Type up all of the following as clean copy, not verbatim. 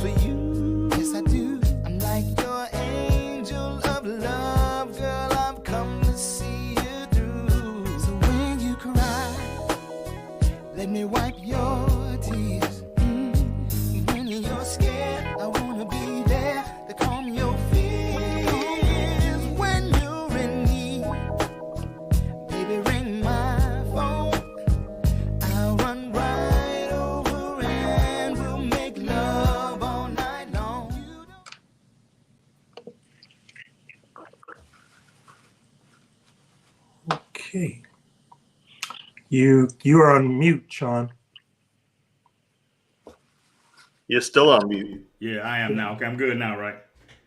for you. Yes, I do. I'm like your angel of love, girl. I've come to see you through. So when you cry, let me wipe your tears. When you're scared, I wanna be there to calm your fears. When you're in need, baby, ring my phone. I'll run right over and we'll make love all night long. Okay. You are on mute, Sean. You're still on mute. Yeah, I am now. Okay, I'm good now, right?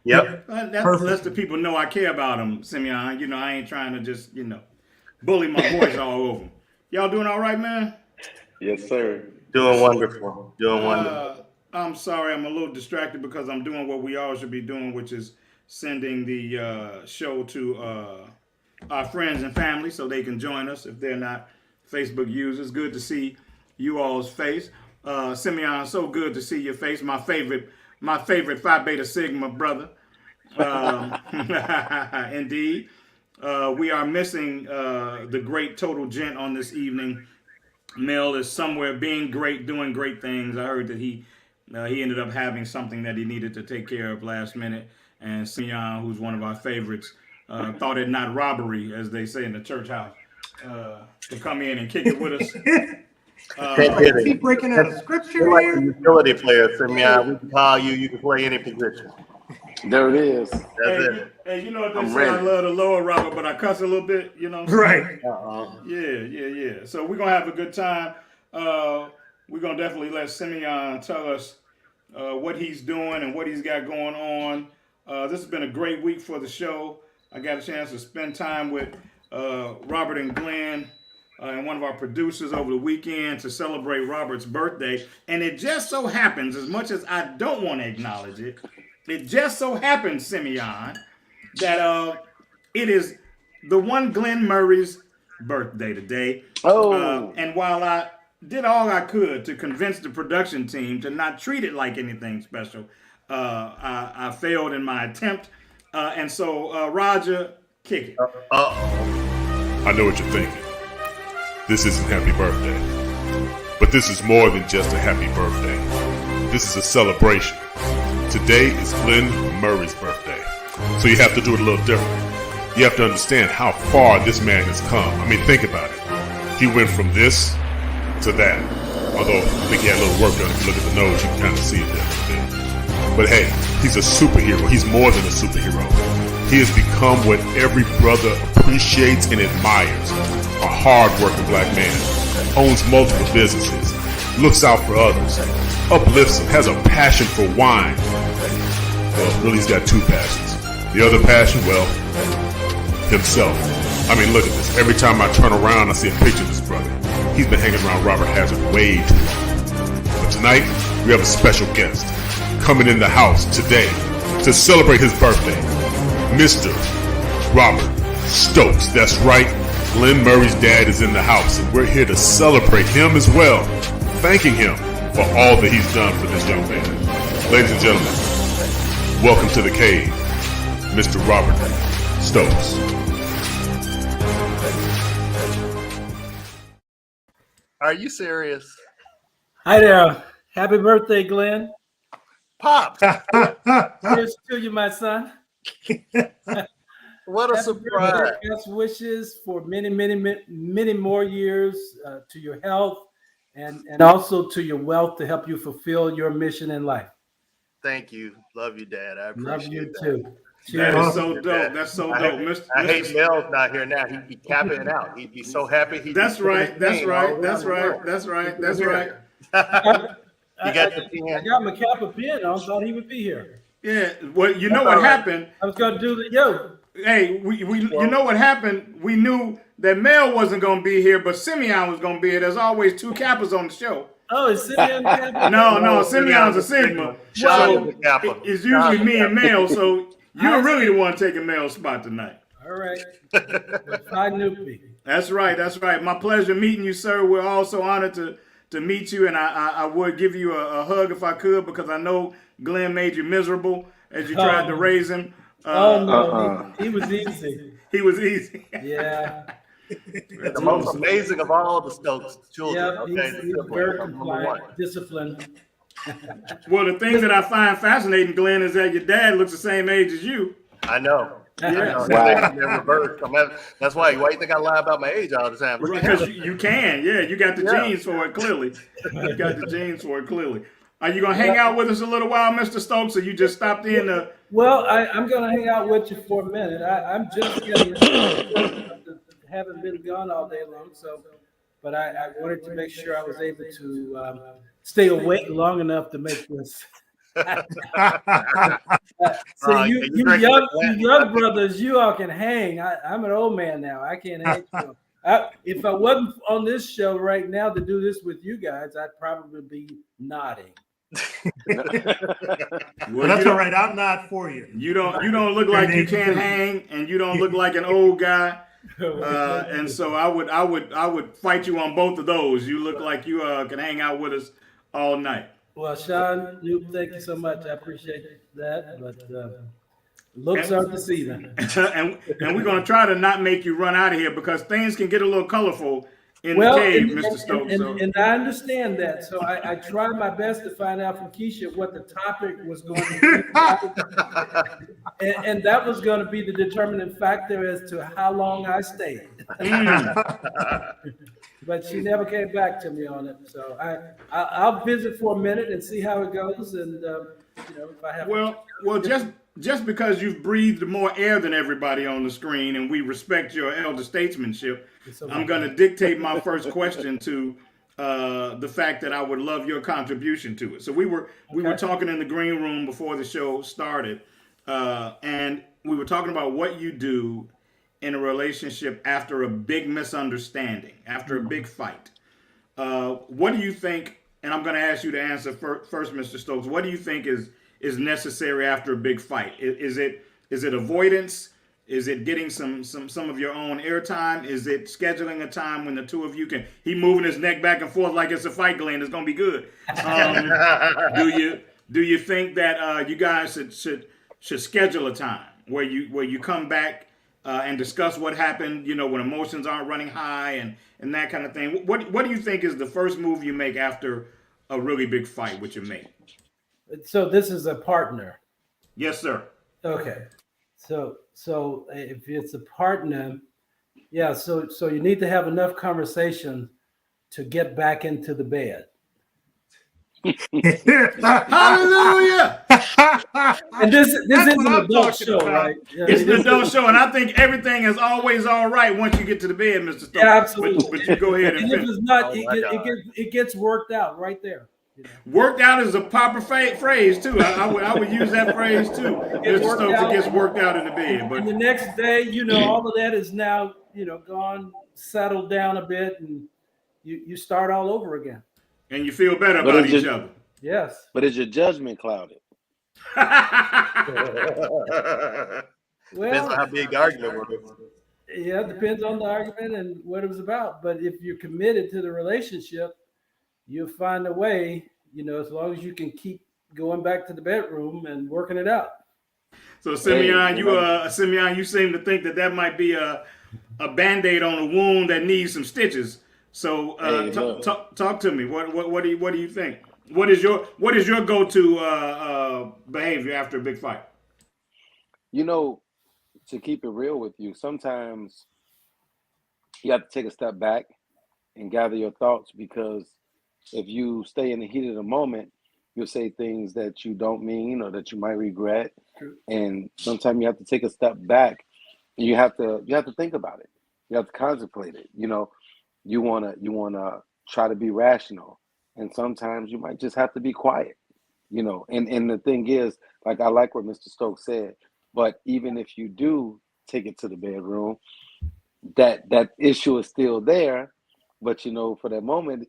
Yep. That lets the people know I care about them, Simeon. You know, I ain't trying to just, bully my voice all over them. Y'all doing all right, man? Yes, sir. Doing wonderful. Doing wonderful. I'm sorry, I'm a little distracted because I'm doing what we all should be doing, which is sending the show to our friends and family so they can join us if they're not Facebook users. Good to see you all's face. Simeon, so good to see your face. My favorite Phi Beta Sigma brother. Indeed. We are missing the great total gent on this evening. Mel is somewhere being great, doing great things. I heard that he ended up having something that he needed to take care of last minute. And Simeon, who's one of our favorites, thought it not robbery, as they say in the church house, to come in and kick it with us. Keep breaking out of scripture You're like here. a utility player, Simeon. We can call you. You can play any position. There it is. That's it. Hey, you know what they I'm say? ready. I love the lower Robert, but I cuss a little bit, Right. Yeah. So we're going to have a good time. We're going to definitely let Simeon tell us what he's doing and what he's got going on. This has been a great week for the show. I got a chance to spend time with Robert and Glenn and one of our producers over the weekend to celebrate Robert's birthday. And it just so happens, as much as I don't want to acknowledge it, it just so happens, Simeon, that it is the one Glenn Murray's birthday today. Oh. And while I did all I could to convince the production team to not treat it like anything special, I failed in my attempt. And so, Roger, kick it. I know what you're thinking. This isn't happy birthday. But this is more than just a happy birthday. This is a celebration. Today is Glenn Murray's birthday. So you have to do it a little different. You have to understand how far this man has come. I mean, think about it. He went from this to that. Although I think he had a little work done. If you look at the nose, you can kind of see it there a little bit. But hey, he's a superhero. He's more than a superhero. He has become what every brother appreciates and admires. A hard-working black man. Owns multiple businesses. Looks out for others. Uplifts them. Has a passion for wine. Well, really, he's got two passions. The other passion, well, himself. I mean, look at this. Every time I turn around, I see a picture of this brother. He's been hanging around Robert Hazard way too long. But tonight, we have a special guest coming in the house today to celebrate his birthday. Mr. Robert Stokes. That's right. Glenn Murray's dad is in the house, and we're here to celebrate him as well, thanking him for all that he's done for this young man. Ladies and gentlemen, welcome to the cave, Mr. Robert Stokes. Are you serious? Hi there. Happy birthday, Glenn. Pops, Here's to you, my son. what a Happy surprise. birthday. Best wishes for many, many, many more years to your health and also to your wealth to help you fulfill your mission in life. Thank you. Love you, Dad. I appreciate Love you that. too. That Cheers. is so dope. That's so dope. I hate Mel's not here now. He'd be capping it out. He'd be so happy. That's right. That's right. That's right. That's right. You got the I pen? got my cap of pen on, thought he would be here. Yeah. Well, you know what happened? I was going to do the yo. Hey, you know what happened? We knew that Mel wasn't going to be here, but Simeon was going to be here. There's always two Kappas on the show. Oh, is Simeon Kappa? No, Simeon's a Sigma. Sean So is a Kappa. it's usually me and Mel, so you're really the one taking Mel's spot tonight. All right. I knew me. That's right. That's right. My pleasure meeting you, sir. We're also honored to meet you, and I would give you a hug if I could, because I know Glenn made you miserable as you tried to raise him? Oh no, he was easy. He was easy. Yeah. The most amazing of all the Stokes children. Yeah, Okay, he's very compliant, disciplined. Well, the thing that I find fascinating, Glenn, is that your dad looks the same age as you. I know. Yeah. Wow. That's why you think I lie about my age all the time? Because you can, yeah. You got the genes for it, clearly. You got the genes for it, clearly. Are you going to hang out with us a little while, Mr. Stokes, or you just stopped in to... Well, I'm going to hang out with you for a minute. I'm just getting haven't been gone all day long, but I wanted to make sure I was able to stay awake long enough to make this. So you young brothers, you all can hang. I'm an old man now. I can't hang. So if I wasn't on this show right now to do this with you guys, I'd probably be nodding. Well, that's all right. I'm not for you. You don't look like you can't hang, and you don't look like an old guy. And so I would fight you on both of those. You look like you can hang out with us all night. Well, Sean, thank you so much. I appreciate that, but looks are deceiving. and we're going to try to not make you run out of here because things can get a little colorful in the cave, Mr. Stokes. And I understand that. So I tried my best to find out from Keisha what the topic was going to be. and that was going to be the determining factor as to how long I stayed. But she never came back to me on it. So I'll visit for a minute and see how it goes. And if I have well, just because you've breathed more air than everybody on the screen, and we respect your elder statesmanship, I'm going to dictate my first question to the fact that I would love your contribution to it. So we were talking in the green room before the show started, and we were talking about what you do in a relationship after a big misunderstanding, after a big fight. What do you think, and I'm going to ask you to answer first, Mr. Stokes, what do you think is necessary after a big fight? Is it avoidance? Is it getting some of your own airtime? Is it scheduling a time when the two of you can, he moving his neck back and forth like it's a fight, Glenn, it's going to be good. Do you think that you guys should schedule a time where you come back and discuss what happened, when emotions aren't running high and that kind of thing? What do you think is the first move you make after a really big fight with your mate? So this is a partner. Yes, sir. Okay. So if it's a partner, yeah, so you need to have enough conversation to get back into the bed. Hallelujah! And this is an adult show, right? Yeah, it's an adult show, and I think everything is always all right once you get to the bed, Mr. Stokes. Yeah, absolutely. But you go ahead and if finish. it's not, it gets worked out right there. Worked out is a proper phrase too. I would use that phrase too. Mr. Stokes, it gets worked out in the bed. But and the next day, all of that is now, gone, settled down a bit, and you start all over again. And you feel better about each other. Yes. But is your judgment clouded? Depends on how big the argument was. Yeah, it depends on the argument and what it was about. But if you're committed to the relationship, you'll find a way, as long as you can keep going back to the bedroom and working it out. So Simeon, you seem to think that might be a Band-Aid on a wound that needs some stitches. So talk to me. What do you think? What is your go-to behavior after a big fight? To keep it real with you, sometimes you have to take a step back and gather your thoughts, because if you stay in the heat of the moment, you'll say things that you don't mean or that you might regret. True. And sometimes you have to take a step back and you have to think about it. You have to contemplate it. You wanna try to be rational, and sometimes you might just have to be quiet. And the thing is, like, I like what Mr. Stokes said, but even if you do take it to the bedroom, that issue is still there. But for that moment,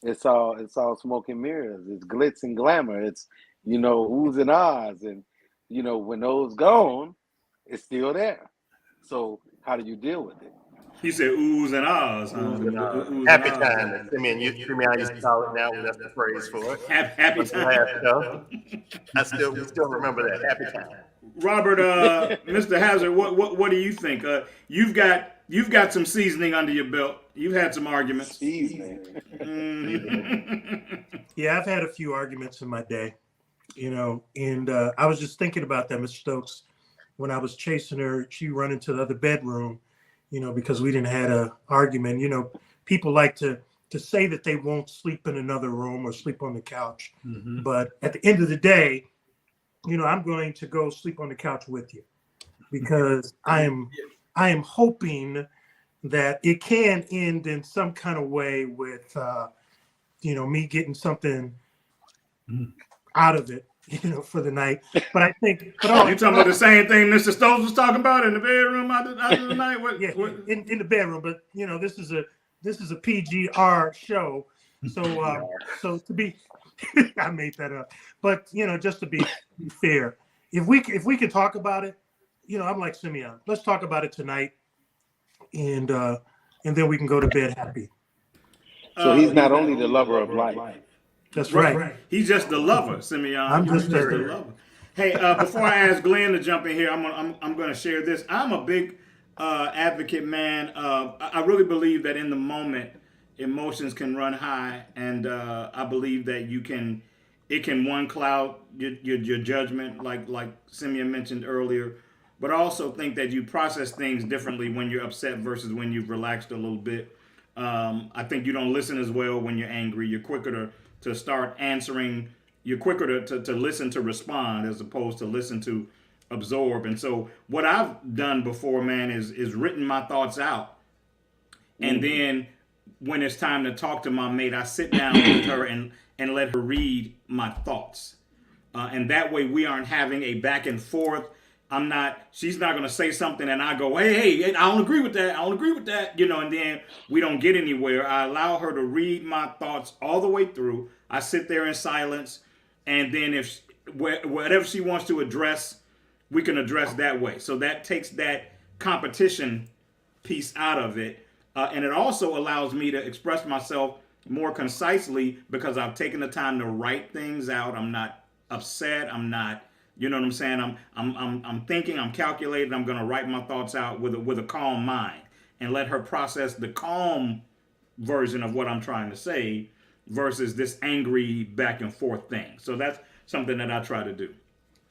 it's all smoke and mirrors. It's glitz and glamour. It's oohs and ahs, and when those gone, it's still there. So how do you deal with it? He said oohs and ahs. Huh? Oohs and ahs. Oohs and Happy ahs. time. And Simeon used to call it now. That's the phrase for it. Happy But the last time. show, we still remember that. Happy time. Robert, Mr. Hazard, what do you think? You've got some seasoning under your belt. You've had some arguments. Seasoning. Yeah, I've had a few arguments in my day, and I was just thinking about that, Mr. Stokes. When I was chasing her, she run into the other bedroom, because we didn't had a argument. People like to say that they won't sleep in another room or sleep on the couch. Mm-hmm. But at the end of the day, I'm going to go sleep on the couch with you because I am hoping that it can end in some kind of way with, me getting something out of it, for the night. But I think, you talking about the same thing Mr. Stokes was talking about in the bedroom out of the night? In the bedroom. But this is a PGR show, so to be, I made that up. But just to be fair, if we can talk about it, I'm like Simeon. Let's talk about it tonight, and then we can go to bed happy. So he's not only the lover of life. That's right. He's just the lover, Simeon. I'm just the lover. Hey, before I ask Glenn to jump in here, I'm going to share this. I'm a big advocate, man. I really believe that in the moment, emotions can run high, and I believe that it can one cloud your judgment, like Simeon mentioned earlier. But I also think that you process things differently when you're upset versus when you've relaxed a little bit. I think you don't listen as well when you're angry. You're quicker to start answering. You're quicker to listen to respond as opposed to listen to absorb. And so what I've done before, man, is written my thoughts out. And then when it's time to talk to my mate, I sit down with her and let her read my thoughts. And that way we aren't having a back and forth. She's not going to say something and I go, hey, I don't agree with that. And then we don't get anywhere. I allow her to read my thoughts all the way through. I sit there in silence. And then whatever she wants to address, we can address that way. So that takes that competition piece out of it. And it also allows me to express myself more concisely because I've taken the time to write things out. I'm not upset. I'm not, you know what I'm saying? I'm thinking, I'm calculating. I'm going to write my thoughts out with a calm mind and let her process the calm version of what I'm trying to say versus this angry back and forth thing. So that's something that I try to do.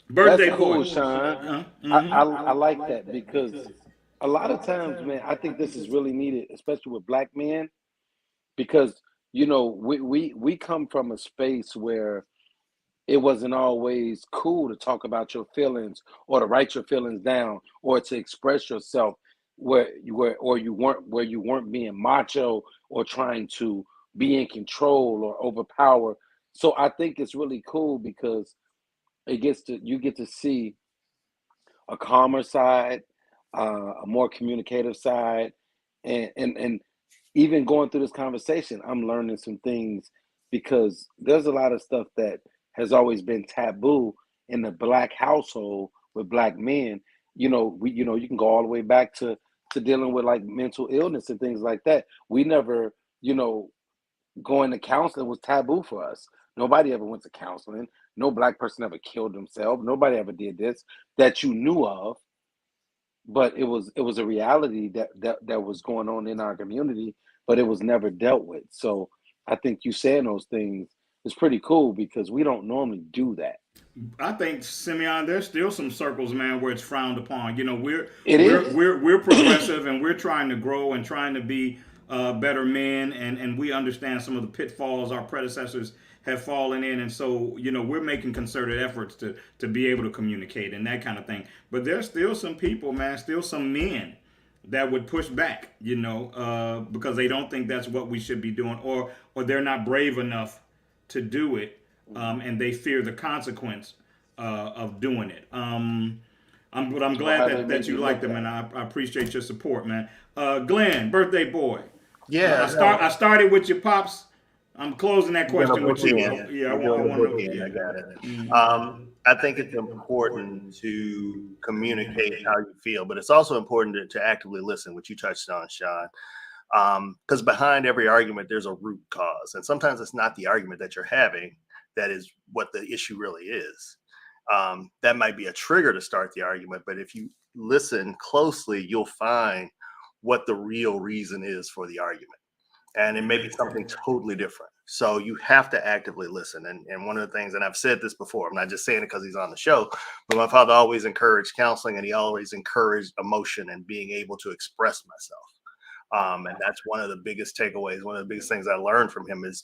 Birthday That's cool, boy. Sean. Mm-hmm. I like that because a lot of times, man, I think this is really needed, especially with black men, because we come from a space where it wasn't always cool to talk about your feelings or to write your feelings down or to express yourself where you weren't being macho or trying to be in control or overpower. So I think it's really cool because you get to see a calmer side, a more communicative side, and even going through this conversation, I'm learning some things because there's a lot of stuff that has always been taboo in the black household with black men. You can go all the way back to dealing with like mental illness and things like that. We never, going to counseling was taboo for us. Nobody ever went to counseling. No black person ever killed themselves. Nobody ever did this that you knew of. But it was a reality that was going on in our community, but it was never dealt with. So I think you saying those things is pretty cool because we don't normally do that. I think, Simeon, there's still some circles, man, where it's frowned upon. We're progressive and we're trying to grow and trying to be better men, and we understand some of the pitfalls our predecessors have fallen in, and so we're making concerted efforts to be able to communicate and that kind of thing. But there's still some people, man, still some men that would push back, because they don't think that's what we should be doing, or they're not brave enough to do it, and they fear the consequence of doing it. I'm glad that you like them, and I appreciate your support, man. Glenn, birthday boy. Yeah. I started with your pops. I'm closing that We're question gonna with you. bookend. Yeah, I We're doing want a to. bookend. I Yeah. got it. Mhm. I think it's important to communicate how you feel, but it's also important to actively listen, which you touched on, Sean. Because behind every argument, there's a root cause, and sometimes it's not the argument that you're having that is what the issue really is. That might be a trigger to start the argument, but if you listen closely, you'll find what the real reason is for the argument. And it may be something totally different. So you have to actively listen. And one of the things, and I've said this before, I'm not just saying it because he's on the show, but my father always encouraged counseling, and he always encouraged emotion and being able to express myself. And that's one of the biggest takeaways. One of the biggest things I learned from him is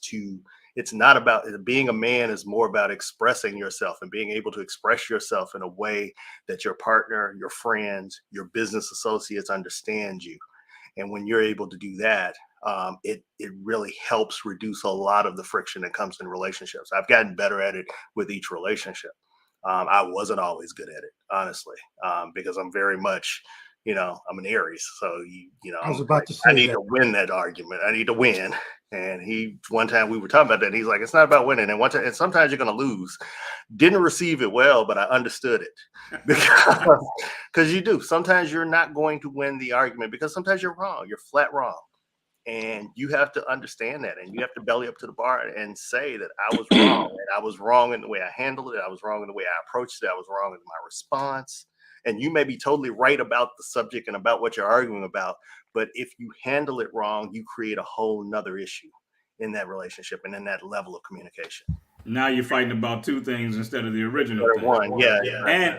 it's not about being a man, is more about expressing yourself and being able to express yourself in a way that your partner, your friends, your business associates understand you. And when you're able to do that, it really helps reduce a lot of the friction that comes in relationships. I've gotten better at it with each relationship. I wasn't always good at it, honestly, because I'm very much, I'm an Aries. So, I was I'm about like, to I say need that. to win that argument. I need to win. And one time we were talking about that, and he's like, it's not about winning. And sometimes you're going to lose. Didn't receive it well, but I understood it because you do. Sometimes you're not going to win the argument because sometimes you're wrong. You're flat wrong. And you have to understand that, and you have to belly up to the bar and say that I was wrong, and I was wrong in the way I handled it. I was wrong in the way I approached it. I was wrong in my response. And you may be totally right about the subject and about what you're arguing about, but if you handle it wrong, you create a whole nother issue in that relationship and in that level of communication. Now you're fighting about two things instead of the original thing. One, yeah.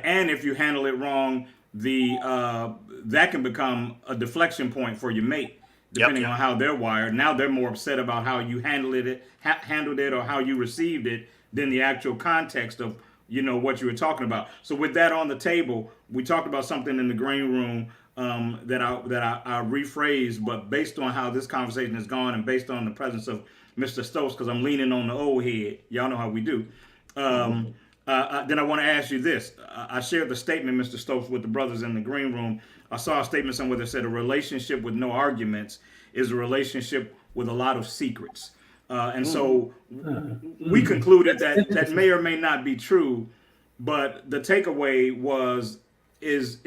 And if you handle it wrong, that can become a deflection point for your mate, depending on how they're wired. Now they're more upset about how you handled it or how you received it than the actual context of what you were talking about. So with that on the table, we talked about something in the green room that I rephrased, but based on how this conversation has gone and based on the presence of Mr. Stokes, because I'm leaning on the old head. Y'all know how we do. Then I want to ask you this. I shared the statement, Mr. Stokes, with the brothers in the green room. I saw a statement somewhere that said a relationship with no arguments is a relationship with a lot of secrets. And so we concluded that may or may not be true, but the takeaway was is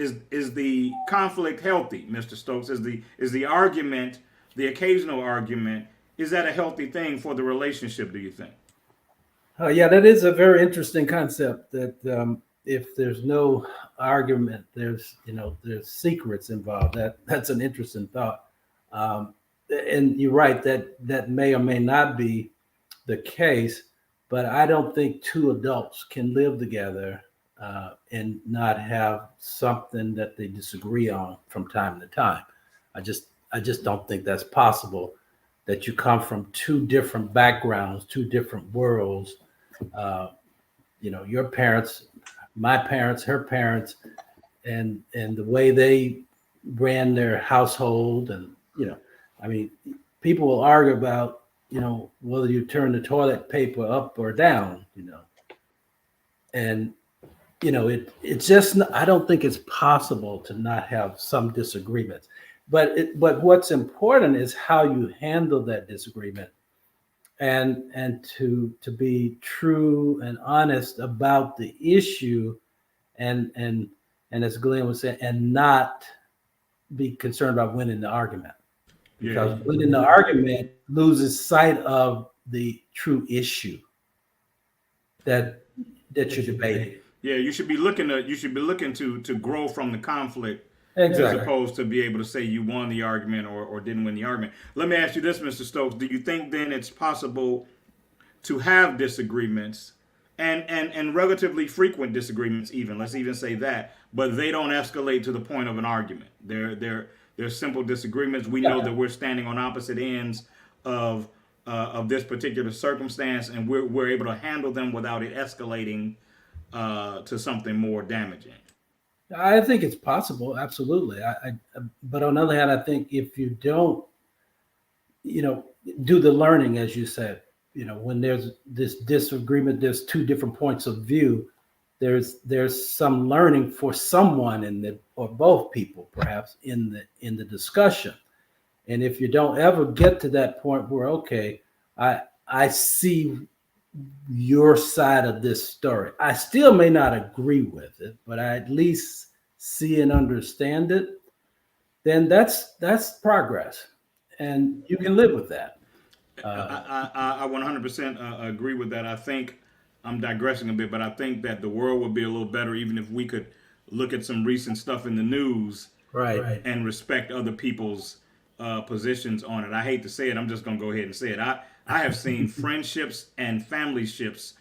the conflict healthy, Mr. Stokes? Is the argument, the occasional argument, is that a healthy thing for the relationship, do you think? Yeah, that is a very interesting concept. That if there's no argument, there's secrets involved. That's an interesting thought. And you're right that may or may not be the case, but I don't think two adults can live together and not have something that they disagree on from time to time. I just don't think that's possible. That you come from two different backgrounds, two different worlds. Your parents, my parents, her parents, and the way they ran their household, and people will argue about whether you turn the toilet paper up or down, and it's just, I don't think it's possible to not have some disagreements, but what's important is how you handle that disagreement, and to be true and honest about the issue, and as Glenn was saying, and not be concerned about winning the argument, because winning the argument loses sight of the true issue that you're debating. Yeah, you should be looking to grow from the conflict, Exactly. as opposed to be able to say you won the argument or didn't win the argument. Let me ask you this, Mr. Stokes. Do you think then it's possible to have disagreements and relatively frequent disagreements, even, let's even say that, but they don't escalate to the point of an argument? They're simple disagreements. We know that we're standing on opposite ends of this particular circumstance, and we're able to handle them without it escalating to something more damaging. I think it's possible, absolutely. But on the other hand, I think if you don't, do the learning, as you said, when there's this disagreement, there's two different points of view. There's some learning for someone or both people, perhaps in the discussion. And if you don't ever get to that point where, okay, I I see your side of this story. I still may not agree with it, but I at least see and understand it. Then that's progress, and you can live with that. I 100% agree with that. I think I'm digressing a bit, but I think that the world would be a little better even if we could look at some recent stuff in the news Right. and respect other people's positions on it. I hate to say it, I'm just gonna go ahead and say it. I have seen friendships and family ships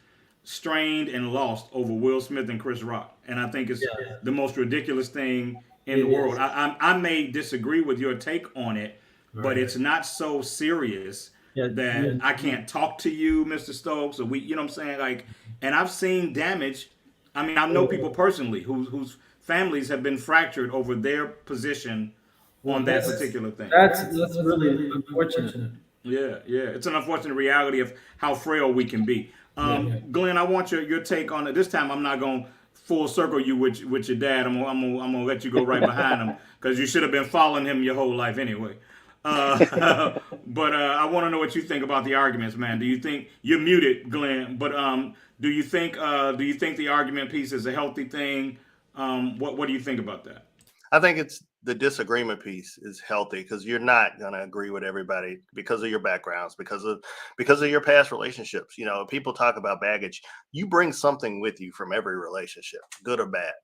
strained and lost over Will Smith and Chris Rock, and I think it's Yeah. the most ridiculous thing in It the world. is. I may disagree with your take on it, but Right. it's not so serious Yeah. that I can't talk to you, Mr. Stokes, or we, you know what I'm saying? Like, and I've seen damage. I mean, I know people personally whose families have been fractured over their position Well, on that particular thing. that's really unfortunate. Yeah, yeah. It's an unfortunate reality of how frail we can be. Glenn, I want your take on it. This time, I'm not going to full circle you with your dad. I'm gonna let you go right behind him because you should have been following him your whole life anyway. But I want to know what you think about the arguments, man. Do you think you're muted, Glenn? But do you think the argument piece is a healthy thing? What do you think about that? I think it's the disagreement piece is healthy because you're not going to agree with everybody because of your backgrounds, because of your past relationships. You know, people talk about baggage. You bring something with you from every relationship, good or bad.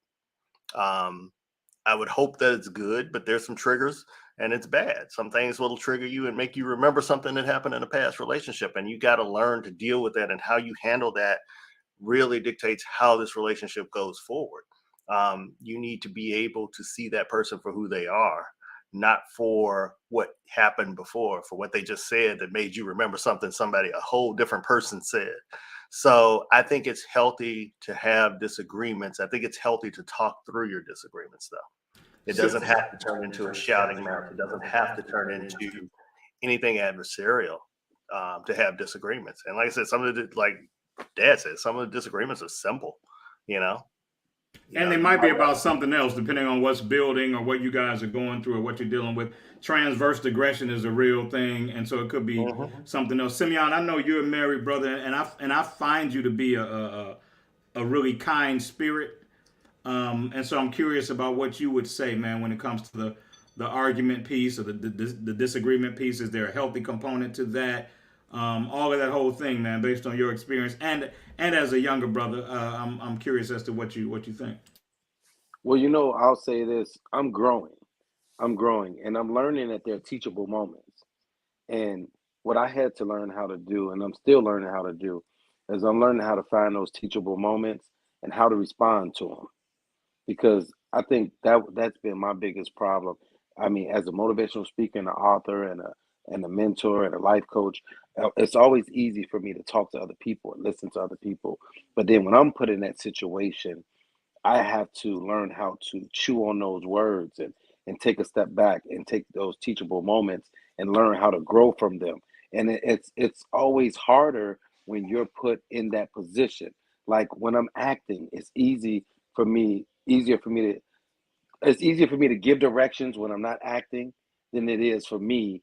I would hope that it's good, but there's some triggers and it's bad. Some things will trigger you and make you remember something that happened in a past relationship, and you got to learn to deal with that, and how you handle that really dictates how this relationship goes forward. You need to be able to see that person for who they are, not for what happened before, for what they just said that made you remember something a whole different person said. So I think it's healthy to have disagreements. I think it's healthy to talk through your disagreements, though. It doesn't have to turn into a shouting match. It doesn't have to turn into anything adversarial to have disagreements. And like I said, like Dad said, some of the disagreements are simple, you know. And they might be about something else, depending on what's building or what you guys are going through or what you're dealing with. Transverse aggression is a real thing, and so it could be something else. Simeon, I know you're a married brother, and I find you to be a really kind spirit, and so I'm curious about what you would say, man, when it comes to the argument piece or the disagreement piece. Is there a healthy component to that? All of that whole thing, man, based on your experience and as a younger brother, I'm curious as to what you think. Well, you know, I'll say this: I'm growing. I'm growing, and I'm learning that there are teachable moments. And what I had to learn how to do, and I'm still learning how to do, is I'm learning how to find those teachable moments and how to respond to them. Because I think that's been my biggest problem. I mean, as a motivational speaker and an author and a mentor and a life coach, it's always easy for me to talk to other people and listen to other people. But then when I'm put in that situation, I have to learn how to chew on those words and take a step back and take those teachable moments and learn how to grow from them. And it's always harder when you're put in that position. Like when I'm acting, easier for me to it's easier for me to give directions when I'm not acting than it is for me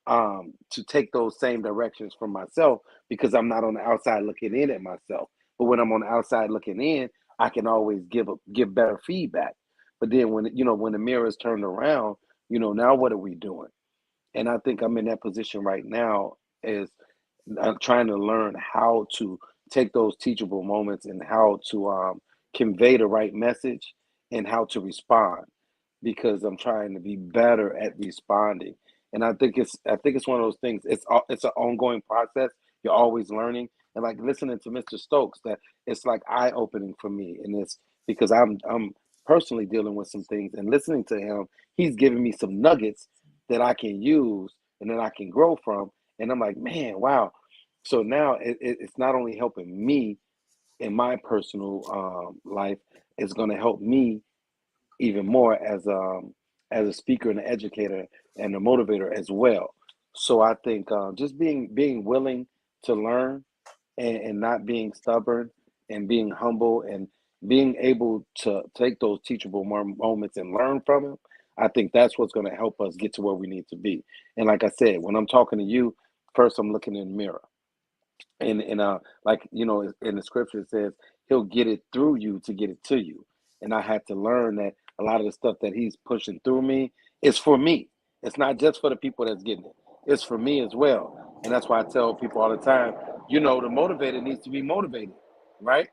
to take those same directions for myself because I'm not on the outside looking in at myself. But when I'm on the outside looking in, I can always give better feedback. But then when the mirror is turned around, now what are we doing? And I think I'm in that position right now is I'm trying to learn how to take those teachable moments and how to convey the right message and how to respond because I'm trying to be better at responding. And I think it's one of those things. It's an ongoing process. You're always learning. And like listening to Mr. Stokes, that it's like eye opening for me. And it's because I'm personally dealing with some things and listening to him, he's giving me some nuggets that I can use and that I can grow from. And I'm like, man, wow. So now it's not only helping me in my personal life, it's going to help me even more as a speaker and an educator and a motivator as well. So I think just being willing to learn and not being stubborn and being humble and being able to take those teachable moments and learn from them, I think that's what's going to help us get to where we need to be. And like I said, when I'm talking to you, first I'm looking in the mirror. And like in the scripture it says he'll get it through you to get it to you. And I had to learn that a lot of the stuff that he's pushing through me is for me. It's not just for the people that's getting it. It's for me as well. And that's why I tell people all the time, the motivator needs to be motivated, right?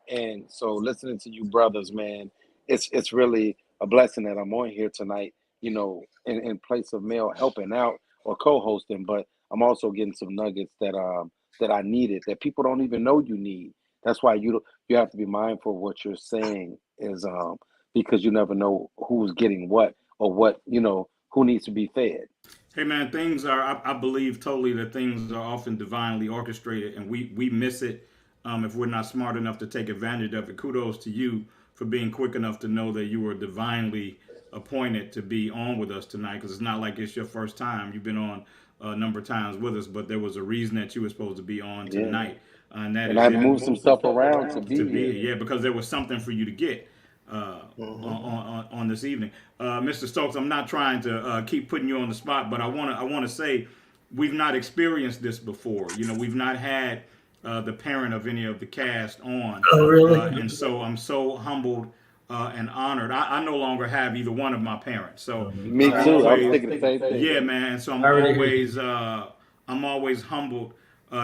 And so listening to you brothers, man, it's really a blessing that I'm on here tonight, in place of Mel helping out or co-hosting, but I'm also getting some nuggets that I needed that people don't even know you need. That's why you have to be mindful of what you're saying is because you never know who's getting what or what, who needs to be fed. Hey man, things are. I believe totally that things are often divinely orchestrated, and we miss it if we're not smart enough to take advantage of it. Kudos to you for being quick enough to know that you were divinely appointed to be on with us tonight. Because it's not like it's your first time. You've been on a number of times with us, but there was a reason that you were supposed to be on tonight, and I moved some stuff around to be here. Yeah, because there was something for you to get. On this evening, Mr. Stokes, I'm not trying to keep putting you on the spot, but I want to say we've not experienced this before. We've not had the parent of any of the cast on. Oh, really? And so I'm so humbled and honored. I no longer have either one of my parents. So me too. I was thinking the same thing. Yeah, man. So I'm always humbled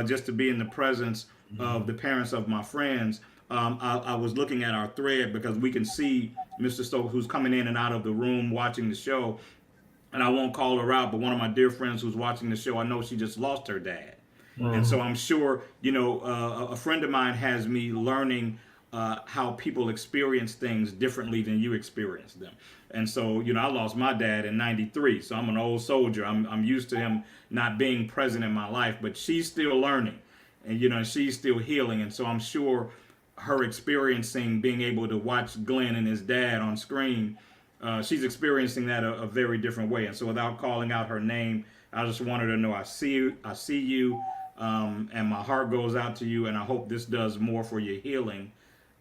just to be in the presence of the parents of my friends. I was looking at our thread because we can see Mr. Stokes, who's coming in and out of the room watching the show. And I won't call her out, but one of my dear friends who's watching the show, I know she just lost her dad. And so I'm sure, a friend of mine has me learning how people experience things differently than you experience them. And so, I lost my dad in '93. So I'm an old soldier. I'm used to him not being present in my life, but she's still learning and, she's still healing. And so I'm sure her experiencing being able to watch Glenn and his dad on screen, she's experiencing that a very different way. And so without calling out her name, I just wanted her to know I see you, and my heart goes out to you, and I hope this does more for your healing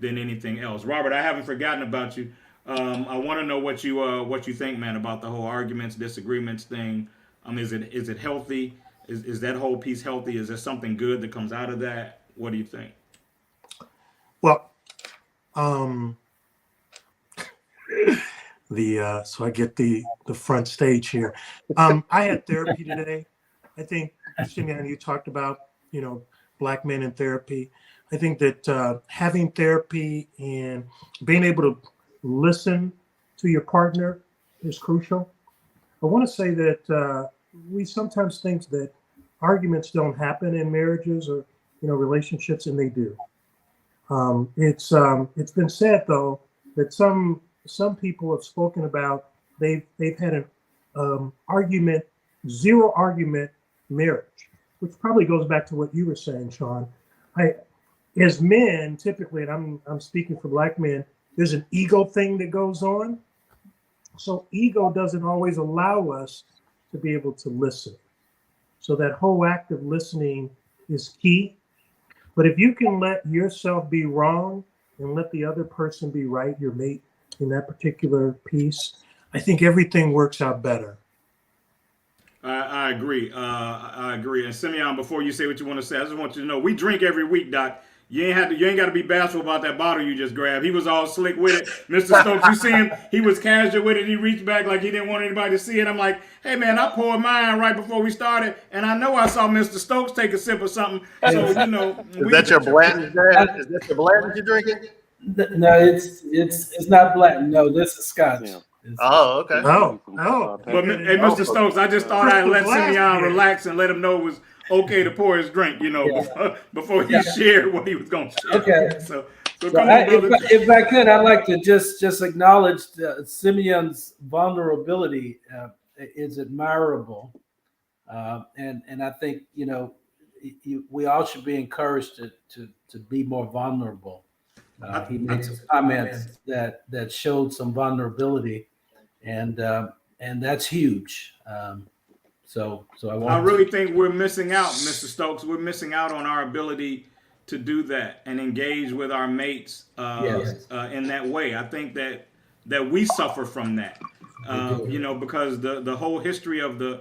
than anything else. Robert, I haven't forgotten about you. I want to know what you think, man, about the whole arguments, disagreements thing. Is it healthy? Is that whole piece healthy? Is there something good that comes out of that? What do you think? Well, so I get the front stage here. I had therapy today. I think, Simeon, you talked about, Black men in therapy. I think that having therapy and being able to listen to your partner is crucial. I want to say that we sometimes think that arguments don't happen in marriages or, relationships, and they do. It's been said though that some people have spoken about they've had an zero argument marriage, which probably goes back to what you were saying, Sean. As men, typically, and I'm speaking for Black men, there's an ego thing that goes on. So ego doesn't always allow us to be able to listen. So that whole act of listening is key. But if you can let yourself be wrong and let the other person be right, your mate in that particular piece, I think everything works out better. I agree. I agree. And Simeon, before you say what you want to say, I just want you to know we drink every week, Doc. You ain't got to be bashful about that bottle you just grabbed. He was all slick with it. Mr. Stokes, you see him? He was casual with it. He reached back like he didn't want anybody to see it. I'm like, hey, man, I poured mine right before we started, and I know I saw Mr. Stokes take a sip of something. So, Is that your blend, Dad? Is that your blend that you're drinking? No, it's not black. No, this is Scotch. Yeah. Oh, okay. Oh. But, hey, Mr. Stokes, I just thought I'd let Simeon relax and let him know it was okay to pour his drink, before he shared what he was going to share. Okay. So come on, brother. If I could, I'd like to just acknowledge Simeon's vulnerability is admirable, and I think we all should be encouraged to be more vulnerable. He made some comments that showed some vulnerability, and that's huge. So I really think we're missing out, Mr. Stokes. We're missing out on our ability to do that and engage with our mates in that way. I think that we suffer from that, because the whole history of the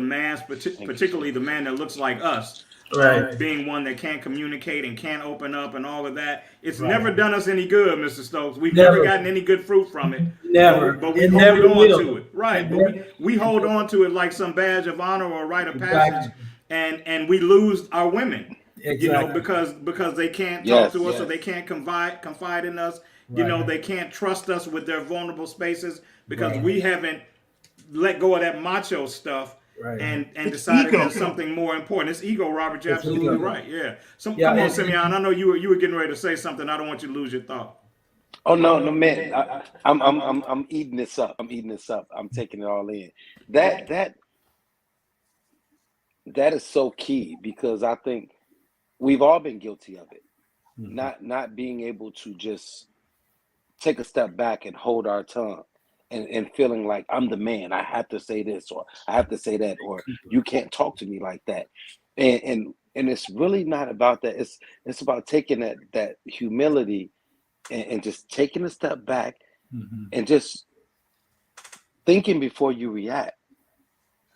man, particularly the man that looks like us, Right. being one that can't communicate and can't open up and all of that. It's Right. never done us any good, Mr. Stokes. We've Never. never gotten any good fruit from it. Never. But we It hold never on will. to it. Right. It But never- we hold on to it like some badge of honor or rite of passage. Exactly. And we lose our women. You know, Exactly. because they can't Yes, talk to us, yes. or they can't confide in us. You Right. know, they can't trust us with their vulnerable spaces because Right. we haven't let go of that macho stuff Right. and It's decided ego. there's something more important. It's ego, Robert. You're It's absolutely ego. right. Yeah. So Yeah, come on, and- Simeon. I know you were getting ready to say something. I don't want you to lose your thought. Oh no, no, man. I'm eating this up. I'm eating this up. I'm taking it all in. That is so key because I think we've all been guilty of it. Not being able to just take a step back and hold our tongue and feeling like I'm the man. I have to say this or I have to say that or you can't talk to me like that. And it's really not about that. It's about taking that humility and just taking a step back and just thinking before you react.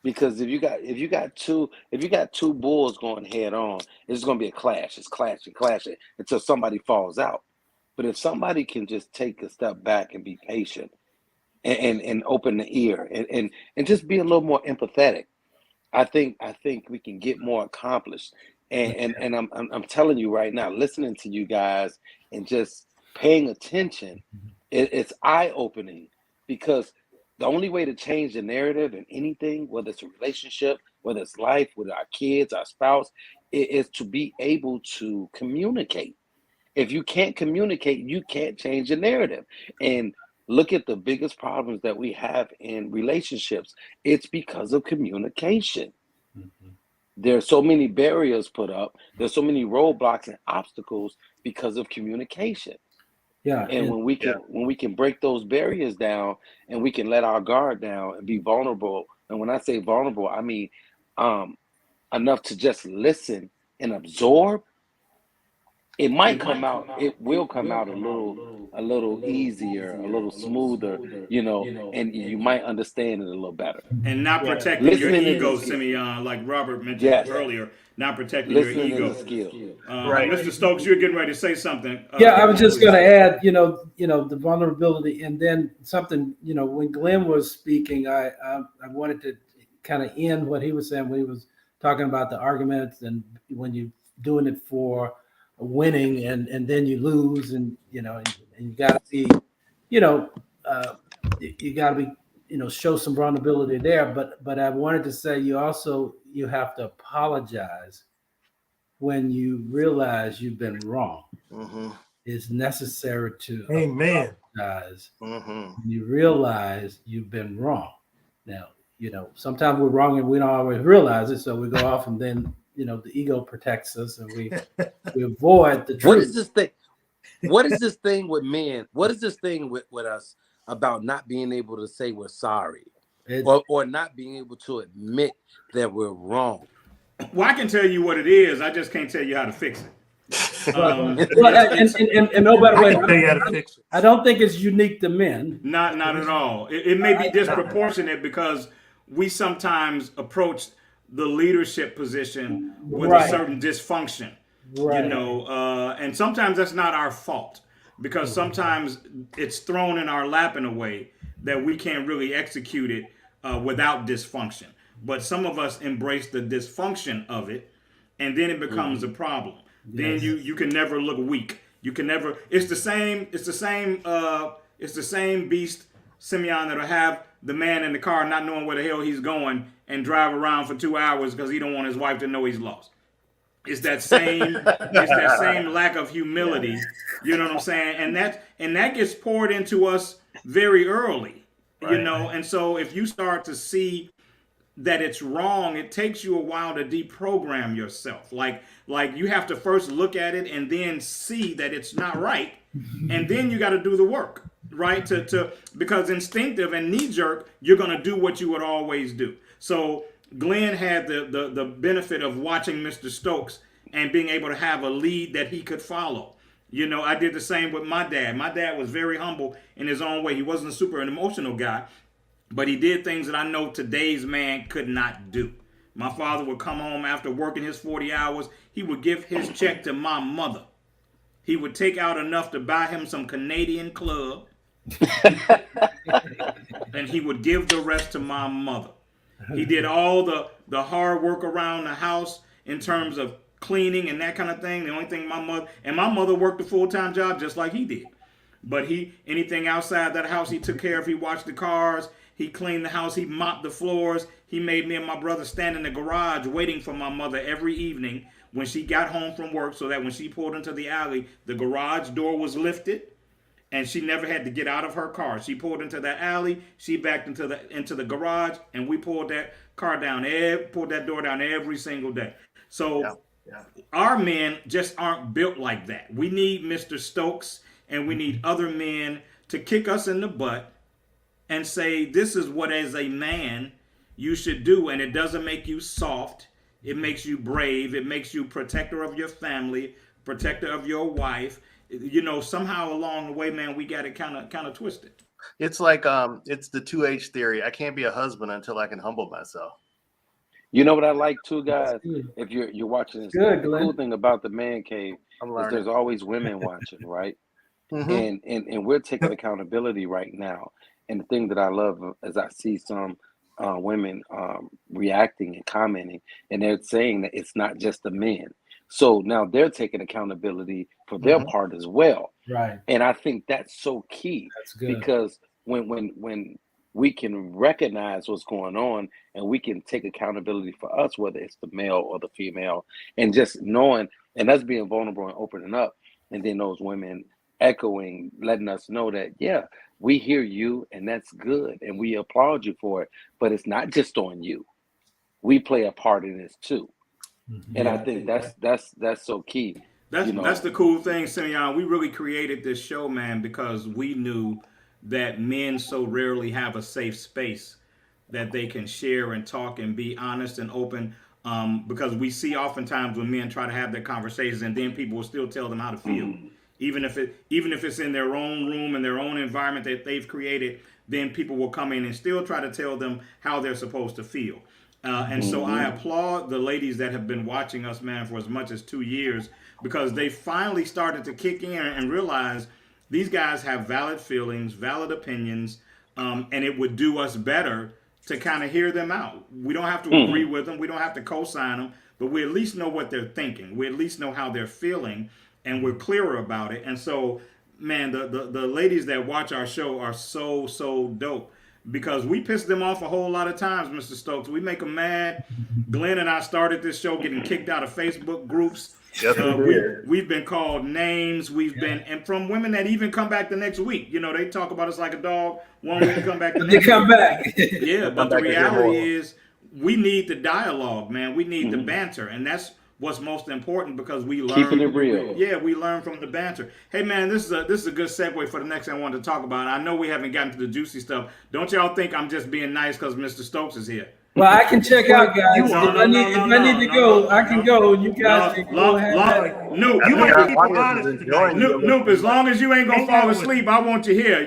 Because if you got two bulls going head on, it's going to be a clash. It's clashing until somebody falls out. But if somebody can just take a step back and be patient and open the ear and just be a little more empathetic, I think we can get more accomplished. And I'm telling you right now, listening to you guys and just paying attention, it's eye opening because the only way to change the narrative in anything, whether it's a relationship, whether it's life with our kids, our spouse, is to be able to communicate. If you can't communicate, you can't change the narrative. And look at the biggest problems that we have in relationships. It's because of communication. There are so many barriers put up. There's so many roadblocks and obstacles because of communication. Yeah. And when we can break those barriers down and we can let our guard down and be vulnerable. And when I say vulnerable, I mean enough to just listen and absorb. It will come out a little easier, a little smoother, and you might understand it a little better. And not protecting Listening your is ego, a skill. Simeon, like Robert mentioned Yes. earlier, not protecting your Listening ego. is a skill. Right. Mr. Stokes, you're getting ready to say something. Yeah, I was just going to add, the vulnerability, and then something, when Glenn was speaking, I wanted to kind of end what he was saying when he was talking about the arguments and when you're doing it for winning and then you lose and you got to be, you got to be, show some vulnerability there. But I wanted to say you have to apologize when you realize you've been wrong. Mm-hmm. It's necessary to Amen. apologize Mm-hmm. when you realize you've been wrong. Now, sometimes we're wrong and we don't always realize it, so we go off and then, the ego protects us and we avoid the truth. What is this thing? What is this thing with men? What is this thing with us about not being able to say we're sorry or not being able to admit that we're wrong? Well, I can tell you what it is. I just can't tell you how to fix it. Well, and no, by the way, I can tell you how to fix it. I don't think it's unique to men. Not at all. It may be disproportionate because we sometimes approach the leadership position with a certain dysfunction, and sometimes that's not our fault because sometimes it's thrown in our lap in a way that we can't really execute it without dysfunction. But some of us embrace the dysfunction of it, and then it becomes a problem. Then you can never look weak. You can never. It's the same beast, Simeon, that'll have the man in the car not knowing where the hell he's going and drive around for 2 hours because he don't want his wife to know he's lost. It's that same lack of humility. You know what I'm saying? And that gets poured into us very early. Right. And so if you start to see that it's wrong, it takes you a while to deprogram yourself. Like you have to first look at it and then see that it's not right, and then you got to do the work, right? To because instinctive and knee jerk, you're gonna do what you would always do. So Glenn had the benefit of watching Mr. Stokes and being able to have a lead that he could follow. I did the same with my dad. My dad was very humble in his own way. He wasn't an emotional guy, but he did things that I know today's man could not do. My father would come home after working his 40 hours. He would give his check to my mother. He would take out enough to buy him some Canadian Club, and he would give the rest to my mother. He did all the hard work around the house in terms of cleaning and that kind of thing. The only thing my mother worked a full-time job just like he did. But anything outside that house he took care of. He watched the cars, he cleaned the house, he mopped the floors. He made me and my brother stand in the garage waiting for my mother every evening when she got home from work, so that when she pulled into the alley, the garage door was lifted and she never had to get out of her car. She pulled into that alley, she backed into the garage, and we pulled that door down every single day. So our men just aren't built like that. We need Mr. Stokes and we need other men to kick us in the butt and say, this is what as a man you should do. And it doesn't make you soft. It makes you brave. It makes you protector of your family, protector of your wife. Somehow along the way, man, we got it kind of twisted. It's like it's the 2H theory. I can't be a husband until I can humble myself. You know what I like too, guys? If you're watching this, Good, the cool thing about the man cave is there's always women watching, right? And we're taking accountability right now. And the thing that I love is I see some women reacting and commenting, and they're saying that it's not just the men. So now they're taking accountability for their part as well. Right. And I think that's so key. That's good. Because when we can recognize what's going on and we can take accountability for us, whether it's the male or the female, and just knowing and us being vulnerable and opening up, and then those women echoing, letting us know that, yeah, we hear you and that's good and we applaud you for it, but it's not just on you. We play a part in this too. And I think that's so key. That's the cool thing, Simeon. We really created this show, man, because we knew that men so rarely have a safe space that they can share and talk and be honest and open. Because we see oftentimes when men try to have their conversations, and then people will still tell them how to feel, even if it's in their own room and their own environment that they've created. Then people will come in and still try to tell them how they're supposed to feel. And so I applaud the ladies that have been watching us, man, for as much as 2 years, because they finally started to kick in and realize these guys have valid feelings, valid opinions, and it would do us better to kind of hear them out. We don't have to agree with them. We don't have to co-sign them, but we at least know what they're thinking. We at least know how they're feeling, and we're clearer about it. And so, man, the ladies that watch our show are so dope. Because we piss them off a whole lot of times, Mr. Stokes. We make them mad. Glenn and I started this show getting kicked out of Facebook groups. We've been called names. And from women that even come back the next week. They talk about us like a dog. One week come back the next week. They come back. Yeah, but the reality is we need the dialogue, man. We need the banter. And that's what's most important, because we learn. Keeping it real. Yeah, we learn from the banter. Hey, man, this is a good segue for the next thing I wanted to talk about. I know we haven't gotten to the juicy stuff. Don't y'all think I'm just being nice because Mr. Stokes is here? Well, I can check out, guys. If I need to go, I can go. You guys can go ahead. Nope, as long as you ain't gonna fall asleep, I want you here. I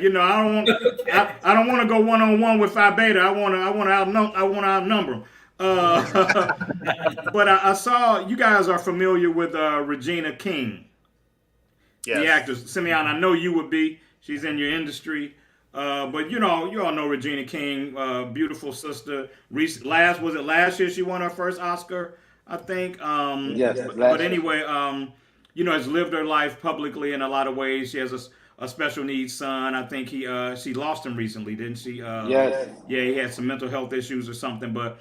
don't want to go one-on-one with Phi Beta. I want to outnumber him. But I saw you guys are familiar with Regina King, the actress. Simeon, I know you would be. She's in your industry. But you all know Regina King, beautiful sister. Last year she won her first Oscar, I think. Yes. But anyway, has lived her life publicly in a lot of ways. She has a special needs son. I think she lost him recently, didn't she? Yes. Yeah, he had some mental health issues or something. But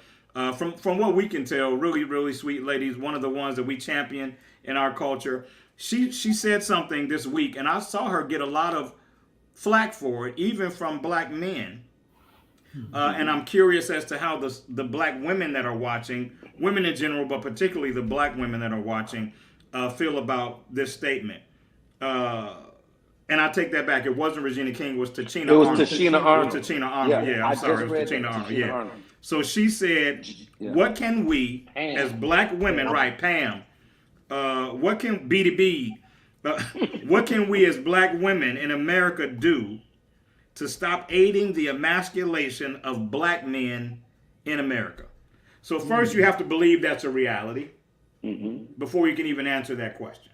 from what we can tell, really, really sweet ladies. One of the ones that we champion in our culture. She said something this week, and I saw her get a lot of flack for it, even from black men. And I'm curious as to how the black women that are watching, women in general, but particularly the black women that are watching, feel about this statement. And I take that back. It wasn't Regina King. It was Tachina Arnold. Tachina Arnold. It was Tachina Arnold. Yeah, I'm sorry. It was Tachina Arnold. Yeah. Arnold. So she said, what can we, as black women, right, Pam, what can B2B, what can we as black women in America do to stop aiding the emasculation of black men in America? So first you have to believe that's a reality Mm-hmm. before you can even answer that question.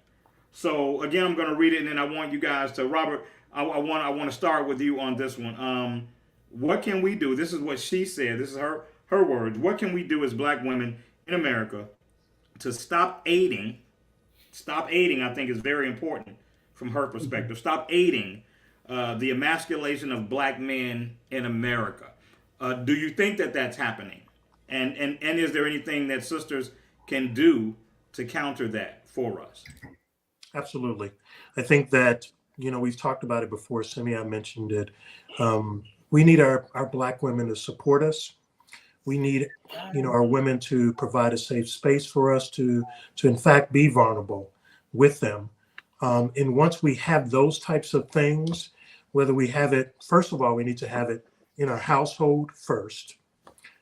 So again, I'm going to read it, and then I want you guys to, Robert, I want to start with you on this one. What can we do? This is what she said. This is her words. What can we do as black women in America to stop aiding? Stop aiding, I think, is very important from her perspective. Stop aiding the emasculation of black men in America. Do you think that that's happening? And is there anything that sisters can do to counter that for us? Absolutely. I think that, we've talked about it before. Simeon mentioned it. We need our black women to support us. We need, our women to provide a safe space for us to in fact be vulnerable with them. And once we have those types of things, whether we have it, first of all, we need to have it in our household first,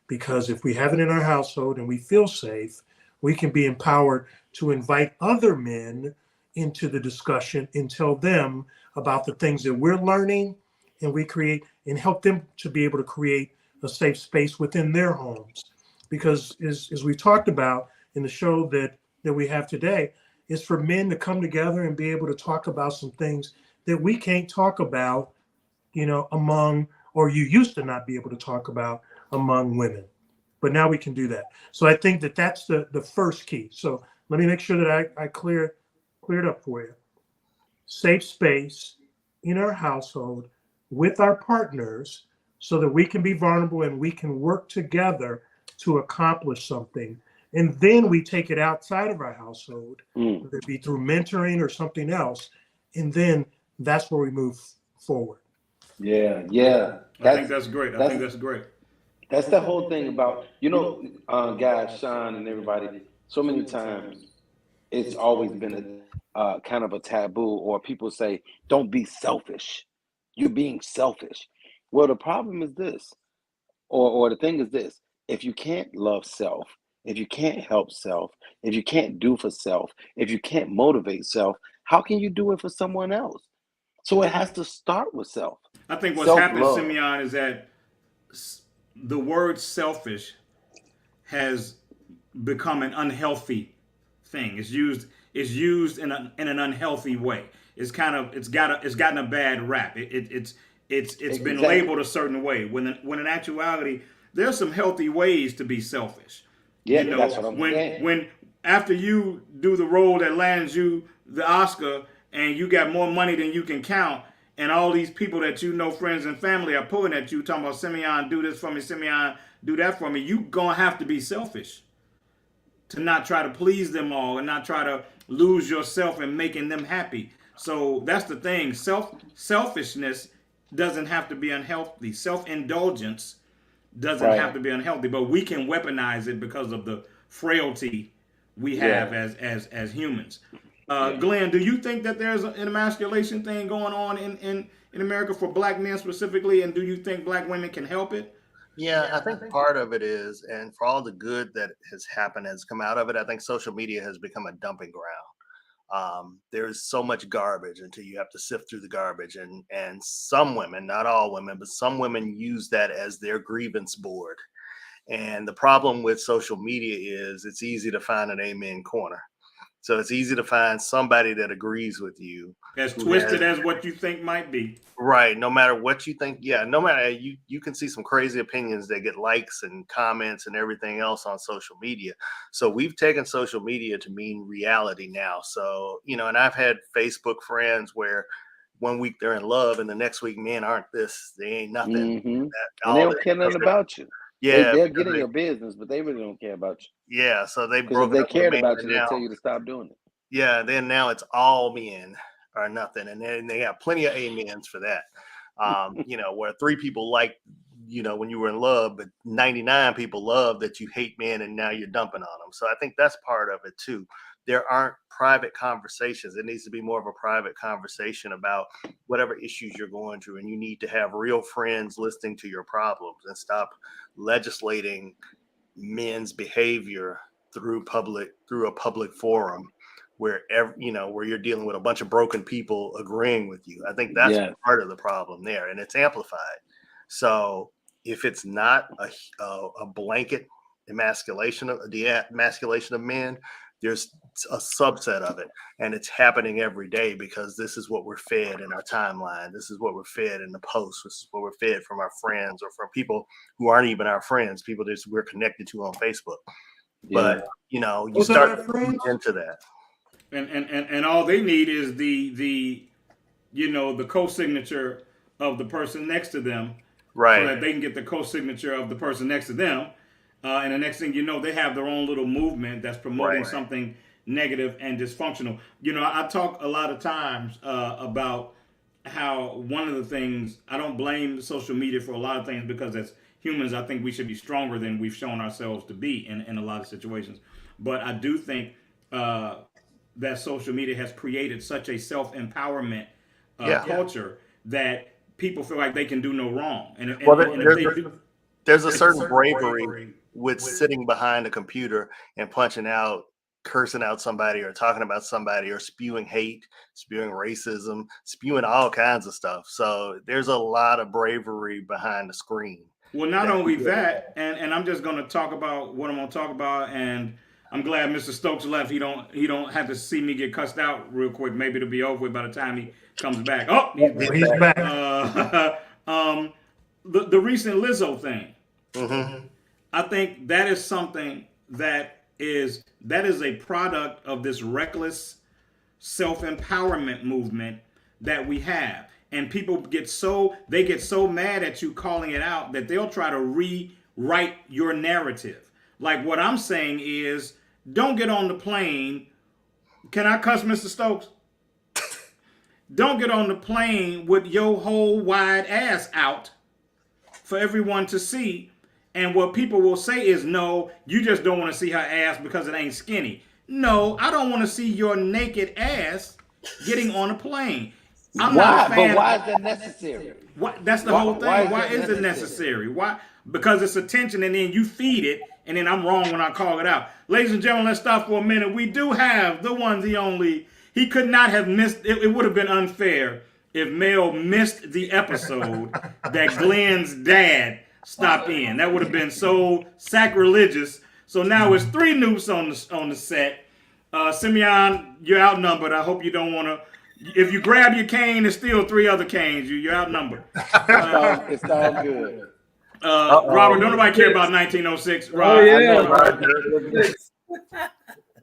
because if we have it in our household and we feel safe, we can be empowered to invite other men into the discussion and tell them about the things that we're learning, and we create and help them to be able to create a safe space within their homes. Because as we talked about in the show that we have today, is for men to come together and be able to talk about some things that we can't talk about, among, or you used to not be able to talk about among women. But now we can do that. So I think that that's the first key. So let me make sure that I clear it up for you. Safe space in our household with our partners so that we can be vulnerable and we can work together to accomplish something. And then we take it outside of our household, whether it be through mentoring or something else. And then that's where we move forward. Yeah. I think that's great. I think that's great. That's the whole thing about, guys, Sean and everybody, so many times it's always been a kind of a taboo, or people say, don't be selfish. You're being selfish. Well, the problem is this, or the thing is this: if you can't love self, if you can't help self, if you can't do for self, if you can't motivate self, how can you do it for someone else? So it has to start with self. I think what's happened, Self-love. Simeon, is that the word selfish has become an unhealthy thing. It's used in an unhealthy way. It's gotten a bad rap. It's been Exactly. labeled a certain way. When in actuality, there's some healthy ways to be selfish. Yeah, that's what I'm saying. When after you do the role that lands you the Oscar and you got more money than you can count, and all these people that friends and family, are pulling at you, talking about, Simeon, do this for me, Simeon, do that for me, you gonna have to be selfish to not try to please them all and not try to lose yourself in making them happy. So that's the thing. Selfishness doesn't have to be unhealthy. Self-indulgence doesn't Right. have to be unhealthy, but we can weaponize it because of the frailty we have as humans. Glenn, do you think that there's an emasculation thing going on in America for black men specifically, and do you think black women can help it? Yeah, I think part of it is, and for all the good that has come out of it, I think social media has become a dumping ground. There's so much garbage until you have to sift through the garbage, and some women, not all women, but some women use that as their grievance board. And the problem with social media is it's easy to find an amen corner. So it's easy to find somebody that agrees with you. As twisted as what you think might be. Right. No matter what you think. Yeah. No matter, you can see some crazy opinions that get likes and comments and everything else on social media. So we've taken social media to mean reality now. So, and I've had Facebook friends where 1 week they're in love and the next week, men aren't this, they ain't nothing. And they don't care nothing about you. Yeah. They'll get in your business, but they really don't care about you. Yeah. So they Because broke if they up with cared men about you, they'd now. tell you to stop doing it. Yeah, then now it's all men or nothing. And then they got plenty of amens for that. Where 3 people like, when you were in love, but 99 people love that you hate men and now you're dumping on them. So I think that's part of it too. There aren't private conversations. It needs to be more of a private conversation about whatever issues you're going through. And you need to have real friends listening to your problems and stop legislating men's behavior through a public forum where where you're dealing with a bunch of broken people agreeing with you. I think that's part of the problem there, and it's amplified. So if it's not a blanket emasculation of men. There's a subset of it, and it's happening every day because this is what we're fed in our timeline. This is what we're fed in the posts. This is what we're fed from our friends or from people who aren't even our friends, people that we're connected to on Facebook. Yeah. But you Those are start our friends? into that. And all they need is the co-signature of the person next to them, so Right. that they can get the co-signature of the person next to them. And the next thing you know, they have their own little movement that's promoting Right. something negative and dysfunctional. I talk a lot of times about how one of the things, I don't blame social media for a lot of things, because as humans, I think we should be stronger than we've shown ourselves to be in a lot of situations. But I do think that social media has created such a self-empowerment culture that people feel like they can do no wrong. And if they do, There's a certain bravery with sitting behind a computer and punching out, cursing out somebody or talking about somebody or spewing hate, spewing racism, spewing all kinds of stuff. So there's a lot of bravery behind the screen. well, not only that, and I'm just going to talk about what I'm going to talk about, and I'm glad Mr. Stokes left. He don't have to see me get cussed out real quick. Maybe it'll be over with by the time he comes back. Oh, He's back. The recent Lizzo thing. Mm-hmm. I think that is something that is a product of this reckless self-empowerment movement that we have. And people get so mad at you calling it out that they'll try to rewrite your narrative. Like what I'm saying is, don't get on the plane. Can I cuss, Mr. Stokes? Don't get on the plane with your whole wide ass out for everyone to see. And what people will say is, no, you just don't want to see her ass because it ain't skinny. No, I don't want to see your naked ass getting on a plane. I'm not a fan. But why is that necessary? That's the whole thing. Why is it necessary? Why? Because it's attention, and then you feed it, and then I'm wrong when I call it out. Ladies and gentlemen, let's stop for a minute. We do have the one, the only. He could not have missed. It would have been unfair if Mel missed the episode that Glenn's dad stopped in. That would have been so sacrilegious. So now it's 3 noobs on the set. Simeon, you're outnumbered. I hope you don't want to. If you grab your cane, there's still 3 other canes. You're outnumbered. It's all good. Robert, don't nobody care about 1906. Rob,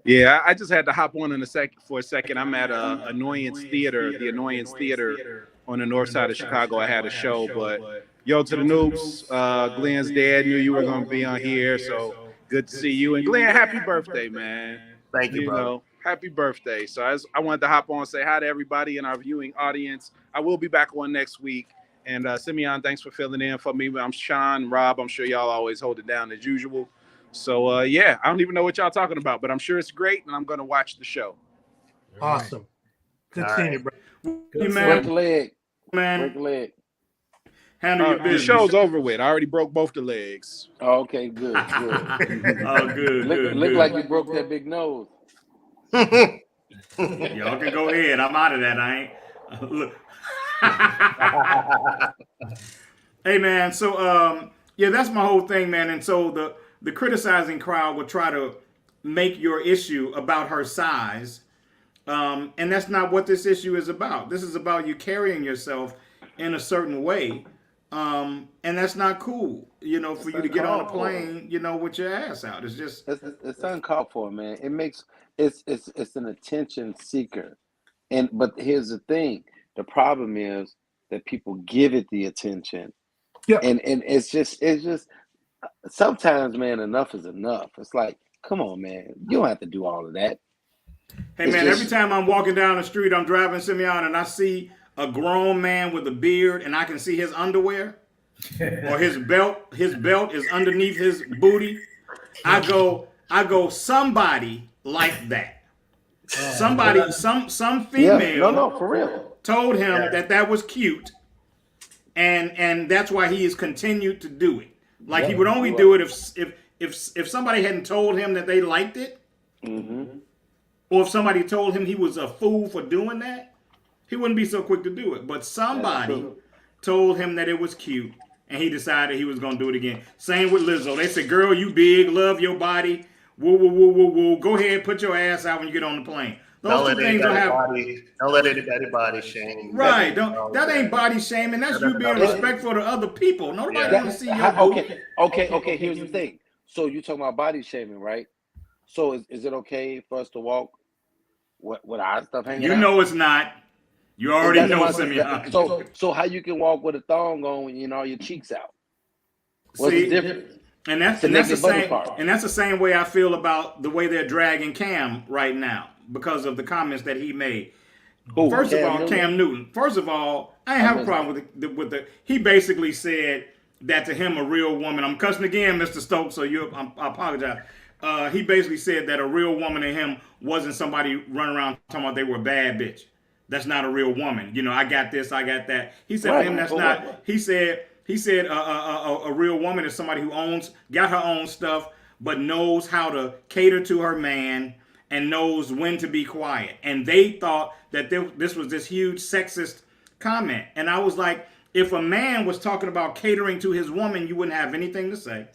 Yeah, I just had to hop on for a second. I'm at the Annoyance Theater on the north side of Chicago. I had a show, but yo, to the noobs, Glenn's dad knew you were going to be on here, so good to see you. And Glenn, happy birthday, man. Thank you, bro. Happy birthday. So I wanted to hop on and say hi to everybody in our viewing audience. I will be back on next week. And Simeon, thanks for filling in for me. I'm Sean, Rob. I'm sure y'all always hold it down as usual. So, yeah, I don't even know what y'all talking about, but I'm sure it's great, and I'm going to watch the show. Awesome. Good seeing you, bro. Break the leg. Man, Break the leg. handle your The business. show's over with. I already broke both the legs. Oh, okay, good. Oh, good. Look like you broke that big nose. Y'all can go ahead. I'm out of that. I ain't. Look. Hey, man. So, yeah, that's my whole thing, man. And so the criticizing crowd will try to make your issue about her size. And that's not what this issue is about. This is about you carrying yourself in a certain way. And that's not cool, for you to get on a plane, with your ass out. It's just it's uncalled for, man. It makes it's an attention seeker. But here's the thing. The problem is that people give it the attention. Yeah. And it's just sometimes, man, enough is enough. It's like, come on, man. You don't have to do all of that. Hey, man, every time I'm walking down the street, I'm driving Simeon, and I see a grown man with a beard, and I can see his underwear or his belt. His belt is underneath his booty. I go, somebody like that. Somebody, some female No, for real. told him that was cute, and that's why he has continued to do it. Like he would only do it if somebody hadn't told him that they liked it. Mm-hmm. Or if somebody told him he was a fool for doing that, he wouldn't be so quick to do it. But somebody told him that it was cute, and he decided he was going to do it again. Same with Lizzo. They said, girl, you big, love your body. Woo, woo, woo, woo, woo. Go ahead, put your ass out when you get on the plane. Those two things don't have. Don't let anybody body shame. Right. That ain't body shaming. That's you being respectful to other people. Nobody want to see your Okay. Here's the thing. So you talking about body shaming, right? So is it okay for us to walk with our stuff hanging out? You know it's not. You already know, Simeon. So how you can walk with a thong on when you know your cheeks out? What's the difference? And that's the same way I feel about the way they're dragging Cam right now because of the comments that he made. First of all, Cam Newton. First of all, I ain't have a problem with the. He basically said that to him, a real woman. I'm cussing again, Mr. Stokes. So I apologize. He basically said that a real woman to him wasn't somebody running around talking about they were a bad bitch. That's not a real woman. You know, I got this, I got that. He said to him, that's not. He said a real woman is somebody who got her own stuff, but knows how to cater to her man and knows when to be quiet. And they thought that this was this huge sexist comment. And I was like, if a man was talking about catering to his woman, you wouldn't have anything to say.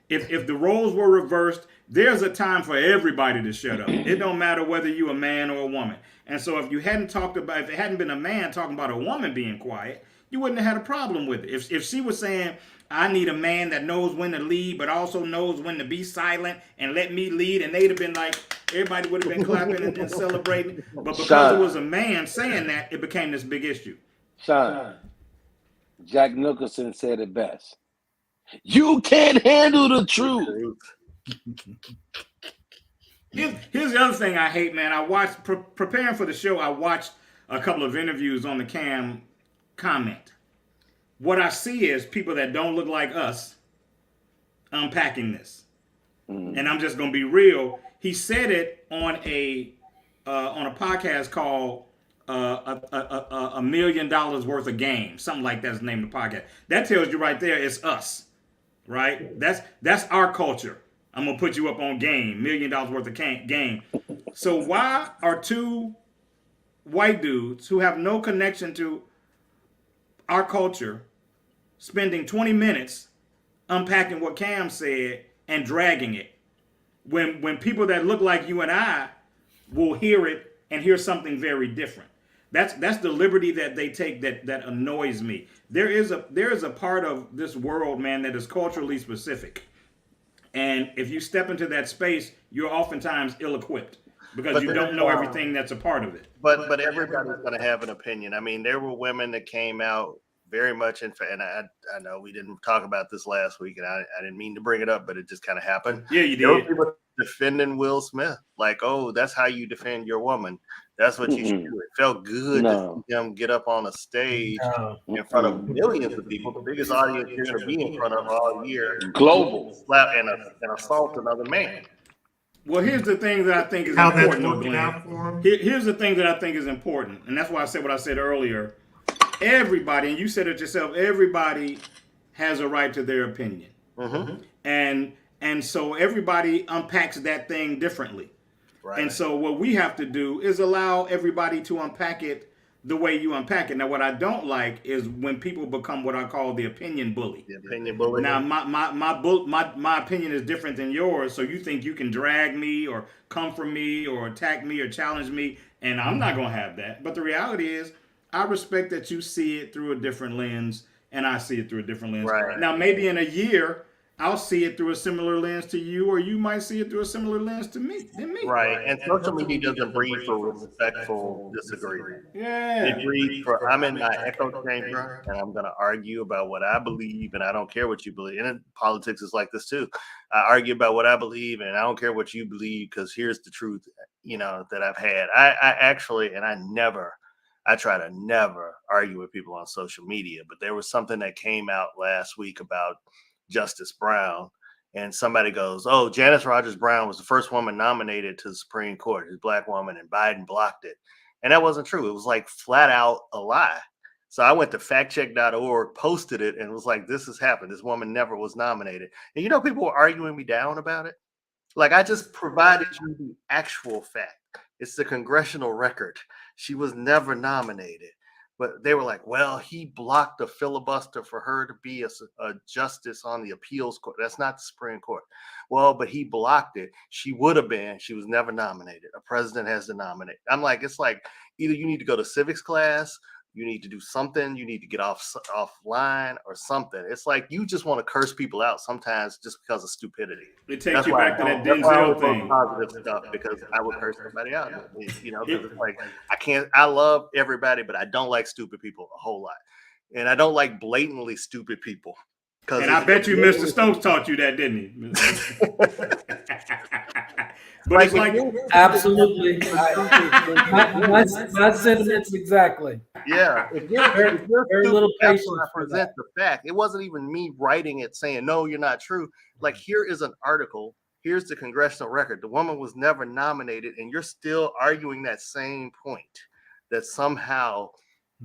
If the roles were reversed, there's a time for everybody to shut up. It don't matter whether you're a man or a woman. And so if it hadn't been a man talking about a woman being quiet, you wouldn't have had a problem with it. If she was saying, I need a man that knows when to lead, but also knows when to be silent and let me lead, and they'd have been like, everybody would have been clapping and celebrating. But because it was a man saying that, it became this big issue. Sean, Jack Nicholson said it best. You can't handle the truth. Here's the other thing I hate, man. I watched, preparing for the show, I watched a couple of interviews on the Cam comment. What I see is people that don't look like us unpacking this. And I'm just going to be real. He said it on a podcast called $1 Million Worth of Game. Something like that's the name of the podcast. That tells you right there it's us. Right? That's our culture. I'm going to put you up on game. $1 million worth of game. So why are two white dudes who have no connection to our culture spending 20 minutes unpacking what Cam said and dragging it? When people that look like you and I will hear it and hear something very different. That's the liberty that they take that annoys me. There is a part of this world, man, that is culturally specific. And if you step into that space, you're oftentimes ill-equipped because you don't know everything that's a part of it. But everybody's going to have an opinion. I mean, there were women that came out very much and I know we didn't talk about this last week, and I didn't mean to bring it up, but it just kind of happened. Yeah, you did. There were people defending Will Smith, like, oh, that's how you defend your woman. That's what you should do. It felt good to see him get up on a stage in front of millions of people, the biggest audience you're going to be in front of all year. Global. Slap and assault another man. Well, here's the thing that I think is important. Here's the thing that I think is important, and that's why I said what I said earlier. Everybody, and you said it yourself, everybody has a right to their opinion. And so everybody unpacks that thing differently. Right. And so what we have to do is allow everybody to unpack it the way you unpack it. Now, what I don't like is when people become what I call the opinion bully. The opinion bully. Now, my opinion is different than yours, so you think you can drag me or come for me or attack me or challenge me, and I'm not going to have that. But the reality is, I respect that you see it through a different lens, and I see it through a different lens. Right. Now, maybe in a year, I'll see it through a similar lens to you, or you might see it through a similar lens to me. Right, and social media doesn't breed for respectful disagreement. Yeah, it breeds for I'm in my echo chamber, and I'm going to argue about what I believe, and I don't care what you believe. And politics is like this too. I argue about what I believe, and I don't care what you believe because here's the truth, that I've had. I try to never argue with people on social media, but there was something that came out last week about Justice Brown, and somebody goes, oh, Janice Rogers Brown was the first woman nominated to the Supreme Court, a black woman, and Biden blocked it. And that wasn't true. It was like flat out a lie. So I went to factcheck.org, posted it, and was like, this has happened. This woman never was nominated. And people were arguing me down about it. Like, I just provided you the actual fact. It's the congressional record. She was never nominated. But they were like, well, he blocked a filibuster for her to be a justice on the appeals court. That's not the Supreme Court. Well, but he blocked it. She would have been. She was never nominated. A president has to nominate. I'm like, it's like either you need to go to civics class, you need to do something, you need to get offline or something. It's like you just want to curse people out sometimes just because of stupidity. It takes you back to that Denzel thing. Positive stuff because I would curse somebody out. You know, because it's like I love everybody, but I don't like stupid people a whole lot, and I don't like blatantly stupid people. And I bet you Mr. Stokes taught you that, didn't he? But it's like absolutely. My sentiments exactly. Yeah, if you're very little patience I present the fact. It wasn't even me writing it saying, no, you're not true. Like, here is an article. Here's the congressional record. The woman was never nominated, and you're still arguing that same point that somehow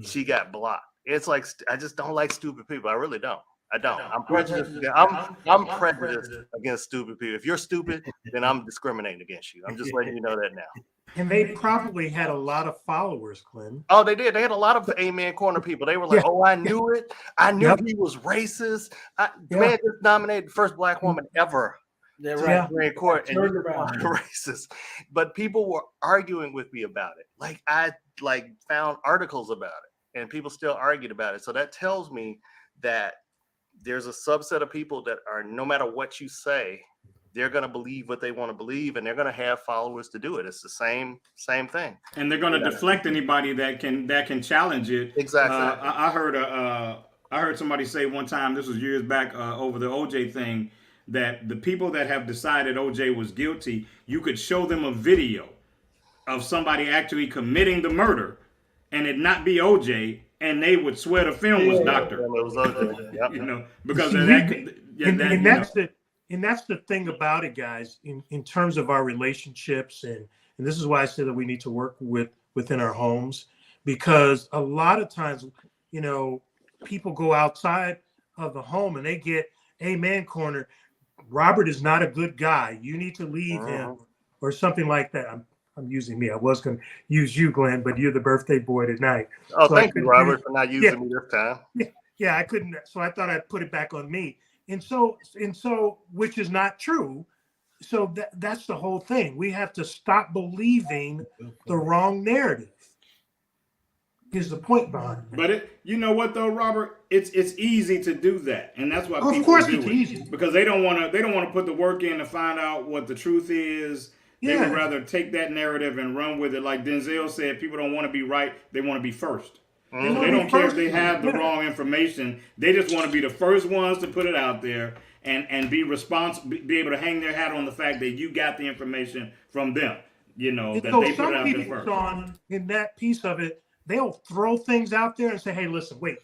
she got blocked. It's like, I just don't like stupid people. I really don't. I don't. I'm prejudiced. I'm prejudiced against stupid people. If you're stupid, then I'm discriminating against you. I'm just letting you know that now. And they probably had a lot of followers, Glenn. Oh, they did. They had a lot of Amen Corner people. They were like, "Oh, I knew it. I knew he was racist." The man just nominated the first black woman ever to the Supreme Court, and racist. But people were arguing with me about it. Like I found articles about it, and people still argued about it. So that tells me that there's a subset of people that are, no matter what you say, they're going to believe what they want to believe, and they're going to have followers to do it. It's the same thing. And they're going to deflect anybody that can challenge it. Exactly. I heard somebody say one time, this was years back, over the OJ thing, that the people that have decided OJ was guilty, you could show them a video of somebody actually committing the murder, and it not be OJ, and they would swear the film was Doctor. It was OJ. Yep. You know, because of that. And that's the thing about it, guys, in terms of our relationships. And this is why I say that we need to work within our homes, because a lot of times, you know, people go outside of the home and they get Amen Corner. Robert is not a good guy. You need to leave him, or something like that. I'm using me. I was going to use you, Glenn, but you're the birthday boy tonight. Oh, so thank you, Robert, for not using me this time. Yeah, I couldn't. So I thought I'd put it back on me. And so, which is not true. So that's the whole thing. We have to stop believing the wrong narrative. Is the point behind it. But you know what though, Robert? It's easy to do that, and that's why people of course do it's it. Easy. Because they don't want to put the work in to find out what the truth is. They would rather take that narrative and run with it. Like Denzel said, people don't want to be right; they want to be first. So they don't care if they have the wrong information. They just want to be the first ones to put it out there and be able to hang their hat on the fact that you got the information from them. You know, that they put it out there first. Sean, in that piece of it, they'll throw things out there and say, "Hey, listen, wait,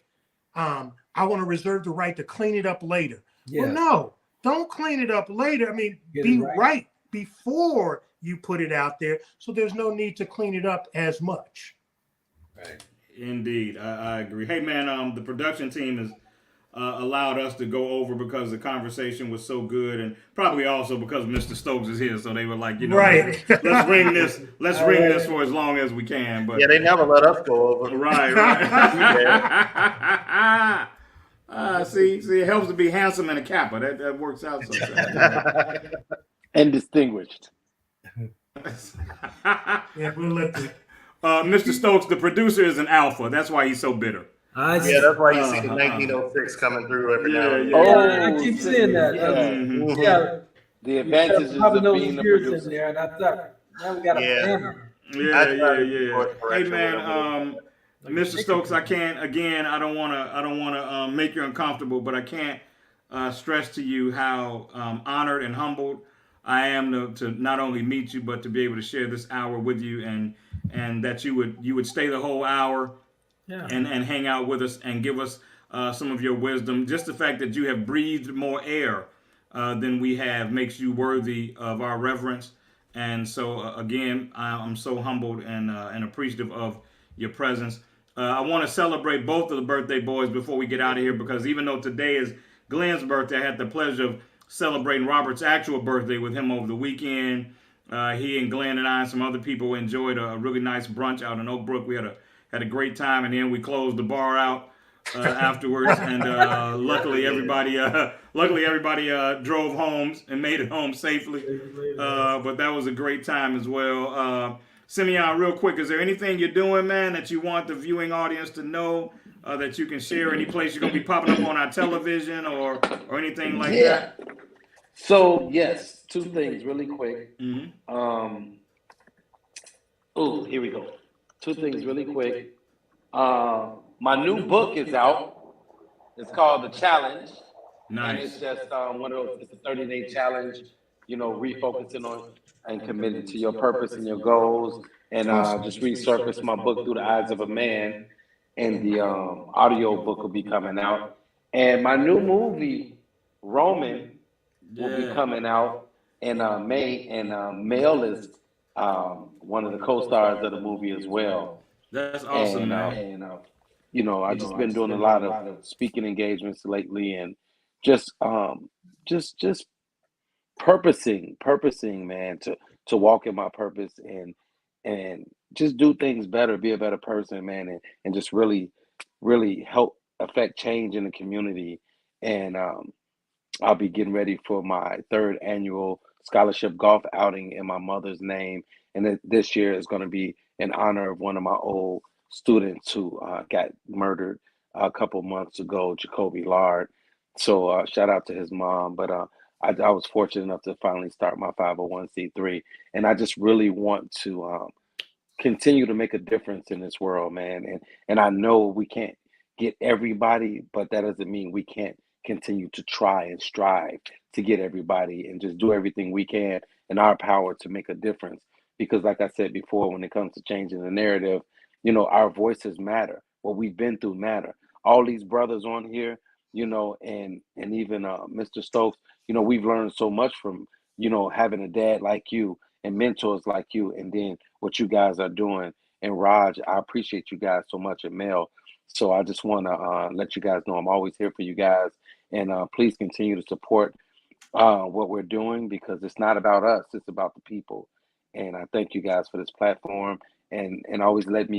I want to reserve the right to clean it up later." Yeah. Well, no, don't clean it up later. I mean, be right before you put it out there, so there's no need to clean it up as much. Right. Indeed, I agree. Hey, man, the production team has allowed us to go over because the conversation was so good, and probably also because Mr. Stokes is here, so they were like, you know, let's ring this for as long as we can. But yeah, they never let us go over. Right. See, it helps to be handsome and a Kappa. That works out sometimes. And distinguished. Yeah, we'll let the Mr. Stokes, the producer, is an alpha. That's why he's so bitter. Yeah, that's why you see the 1906 coming through every now and then. Yeah, I keep seeing that. Yeah. The advantages of being the producer. In there, and I thought, now we got a banner. Yeah. Hey, man, Mr. Stokes, I don't want to make you uncomfortable, but I can't stress to you how honored and humbled I am to not only meet you, but to be able to share this hour with you, and that you would stay the whole hour and hang out with us and give us some of your wisdom. Just the fact that you have breathed more air than we have makes you worthy of our reverence. And so, again, I'm so humbled and appreciative of your presence. I want to celebrate both of the birthday boys before we get out of here, because even though today is Glenn's birthday, I had the pleasure of celebrating Robert's actual birthday with him over the weekend. He and Glenn and I and some other people enjoyed a really nice brunch out in Oak Brook. We had a had a great time, and then we closed the bar out afterwards. And luckily everybody drove home and made it home safely. But that was a great time as well. Simeon, real quick, is there anything you're doing, man, that you want the viewing audience to know that you can share? Any place you're gonna be popping up on our television or anything like that? So yes, two things really quick. Mm-hmm. Here we go. Two things really quick. My new book is out. It's called The Challenge. Nice. And it's just one of those. It's a 30-day challenge. Refocusing on and committing to your purpose and your goals, and just resurface my book through the eyes of a man. And the audio book will be coming out. And my new movie, Roman, will be coming out in May. And Mel is one of the co-stars of the movie as well. That's awesome, man. And I've just been doing a lot of speaking engagements lately, and just purposing, man, to walk in my purpose and just do things better, be a better person, man, and just really help affect change in the community. And I'll be getting ready for my 3rd annual scholarship golf outing in my mother's name. And this year is going to be in honor of one of my old students who got murdered a couple months ago, Jacoby Lard. So shout out to his mom. But I was fortunate enough to finally start my 501c3. And I just really want to continue to make a difference in this world, man. And I know we can't get everybody, but that doesn't mean we can't continue to try and strive to get everybody and just do everything we can in our power to make a difference. Because like I said before, when it comes to changing the narrative, our voices matter. What we've been through matter. All these brothers on here, and even Mr. Stokes, we've learned so much from, having a dad like you and mentors like you, and then what you guys are doing. And Raj, I appreciate you guys so much, and Mel. So I just want to let you guys know I'm always here for you guys. And please continue to support what we're doing, because it's not about us, it's about the people. And I thank you guys for this platform and always making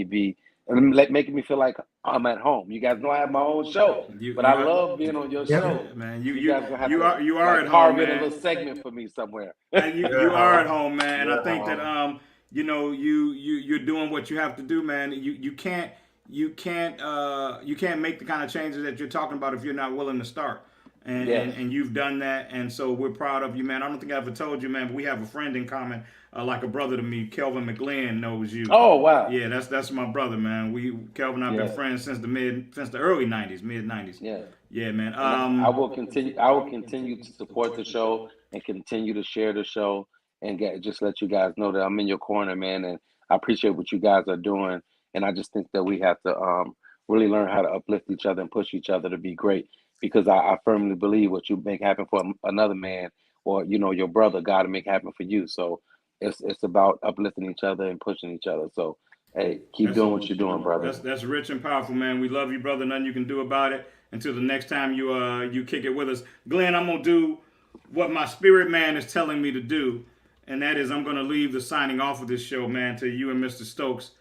me feel like I'm at home. You guys know I have my own show, but I love being on your show. Man, you guys gonna have you to are at home, carve man. in a little segment for me somewhere. You are at home, man. I think that you're doing what you have to do, man. You can't make the kind of changes that you're talking about if you're not willing to start. And you've done that, and so we're proud of you, man. I don't think I ever told you, man, but we have a friend in common, like a brother to me. Kelvin McGlynn knows you. Oh wow! Yeah, that's my brother, man. Kelvin and I've been friends since the early '90s, mid '90s. Yeah, man. I will continue to support the show and continue to share the show and just let you guys know that I'm in your corner, man. And I appreciate what you guys are doing. And I just think that we have to really learn how to uplift each other and push each other to be great. Because I firmly believe what you make happen for another man, or your brother, God to make happen for you. So it's about uplifting each other and pushing each other. So hey, keep doing what you're doing, brother. That's rich and powerful, man. We love you, brother. Nothing you can do about it. Until the next time you kick it with us, Glenn, I'm gonna do what my spirit man is telling me to do, and that is I'm gonna leave the signing off of this show, man, to you and Mr. Stokes.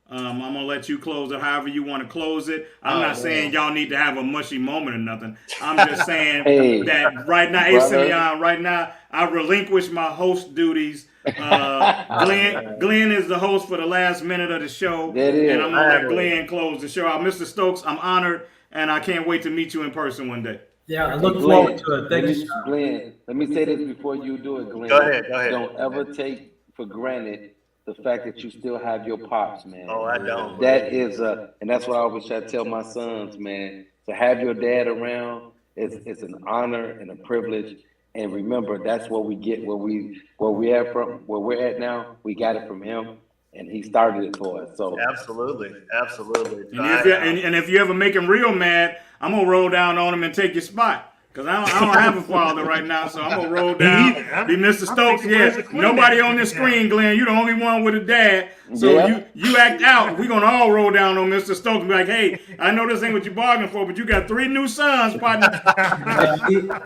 I'm gonna let you close it however you want to close it. I'm not saying y'all need to have a mushy moment or nothing. I'm just saying that right now, Simeon, right now, I relinquish my host duties. Glenn is the host for the last minute of the show, and I'm gonna let Glenn close the show out. Mr. Stokes, I'm honored, and I can't wait to meet you in person one day. Yeah, I look forward to it. Thank you, Glenn. Let me say this before you do it, Glenn. Go ahead. Don't ever take for granted the fact that you still have your pops, man. Oh, I don't. That is and that's what I always try to tell my sons, man. To have your dad around, it's an honor and a privilege. And remember, that's what we get, where we're at now. We got it from him, and he started it for us. So absolutely. And if you ever make him real mad, I'm gonna roll down on him and take your spot. Because I don't have a father right now, so I'm going to roll down, be Mr. Stokes. Yeah, nobody on this screen, Glenn. You're the only one with a dad. So you act out. We're going to all roll down on Mr. Stokes and be like, hey, I know this ain't what you bargained for, but you got 3 new sons, partner.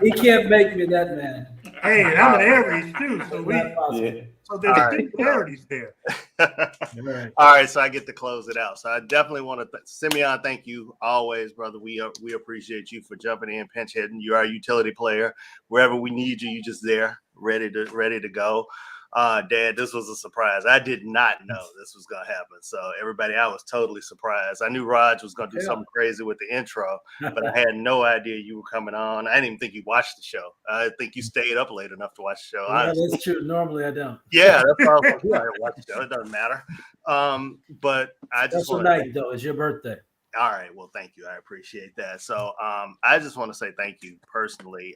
He can't make me that man. Hey, I'm an Aries, too. So there's similarities there. All right. All right, so I get to close it out. So I definitely want to, Simeon, thank you always, brother. We appreciate you for jumping in, pinch hitting. You are a utility player. Wherever we need you, you just there, ready to go. Dad, this was a surprise. I did not know this was gonna happen. So everybody, I was totally surprised. I knew Raj was gonna do something crazy with the intro, but I had no idea you were coming on. I didn't even think you watched the show. I think you stayed up late enough to watch the show. Yeah, that's true. Normally I don't. Yeah, that's why I was like, yeah, I watch the show. It doesn't matter. But I just Special night though. It's your birthday. All right. Well, thank you. I appreciate that. So I just want to say thank you personally.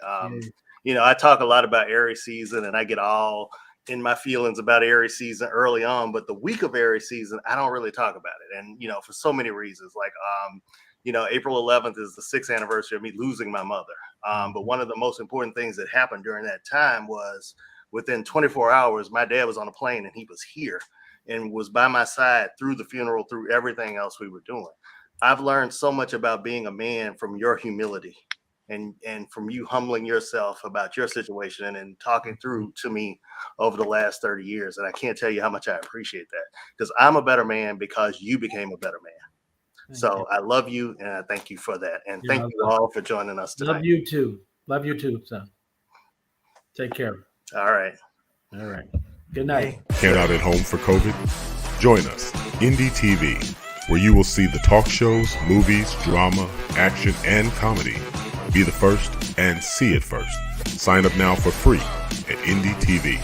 You know, I talk a lot about Aries season and I get all in my feelings about Aries season early on, but the week of Aries season, I don't really talk about it. And, you know, for so many reasons, like, you know, April 11th is the 6th anniversary of me losing my mother. But one of the most important things that happened during that time was within 24 hours, my dad was on a plane and he was here and was by my side through the funeral, through everything else we were doing. I've learned so much about being a man from your humility and from you humbling yourself about your situation and talking through to me over the last 30 years. And I can't tell you how much I appreciate that, because I'm a better man because you became a better man. So I love you and I thank you for that. And thank you all for joining us tonight. Love you too. Love you too, son. Take care. All right. All right. Good night. Can't out at home for COVID? Join us, Indie TV, where you will see the talk shows, movies, drama, action, and comedy. Be the first and see it first. Sign up now for free at Indie TV.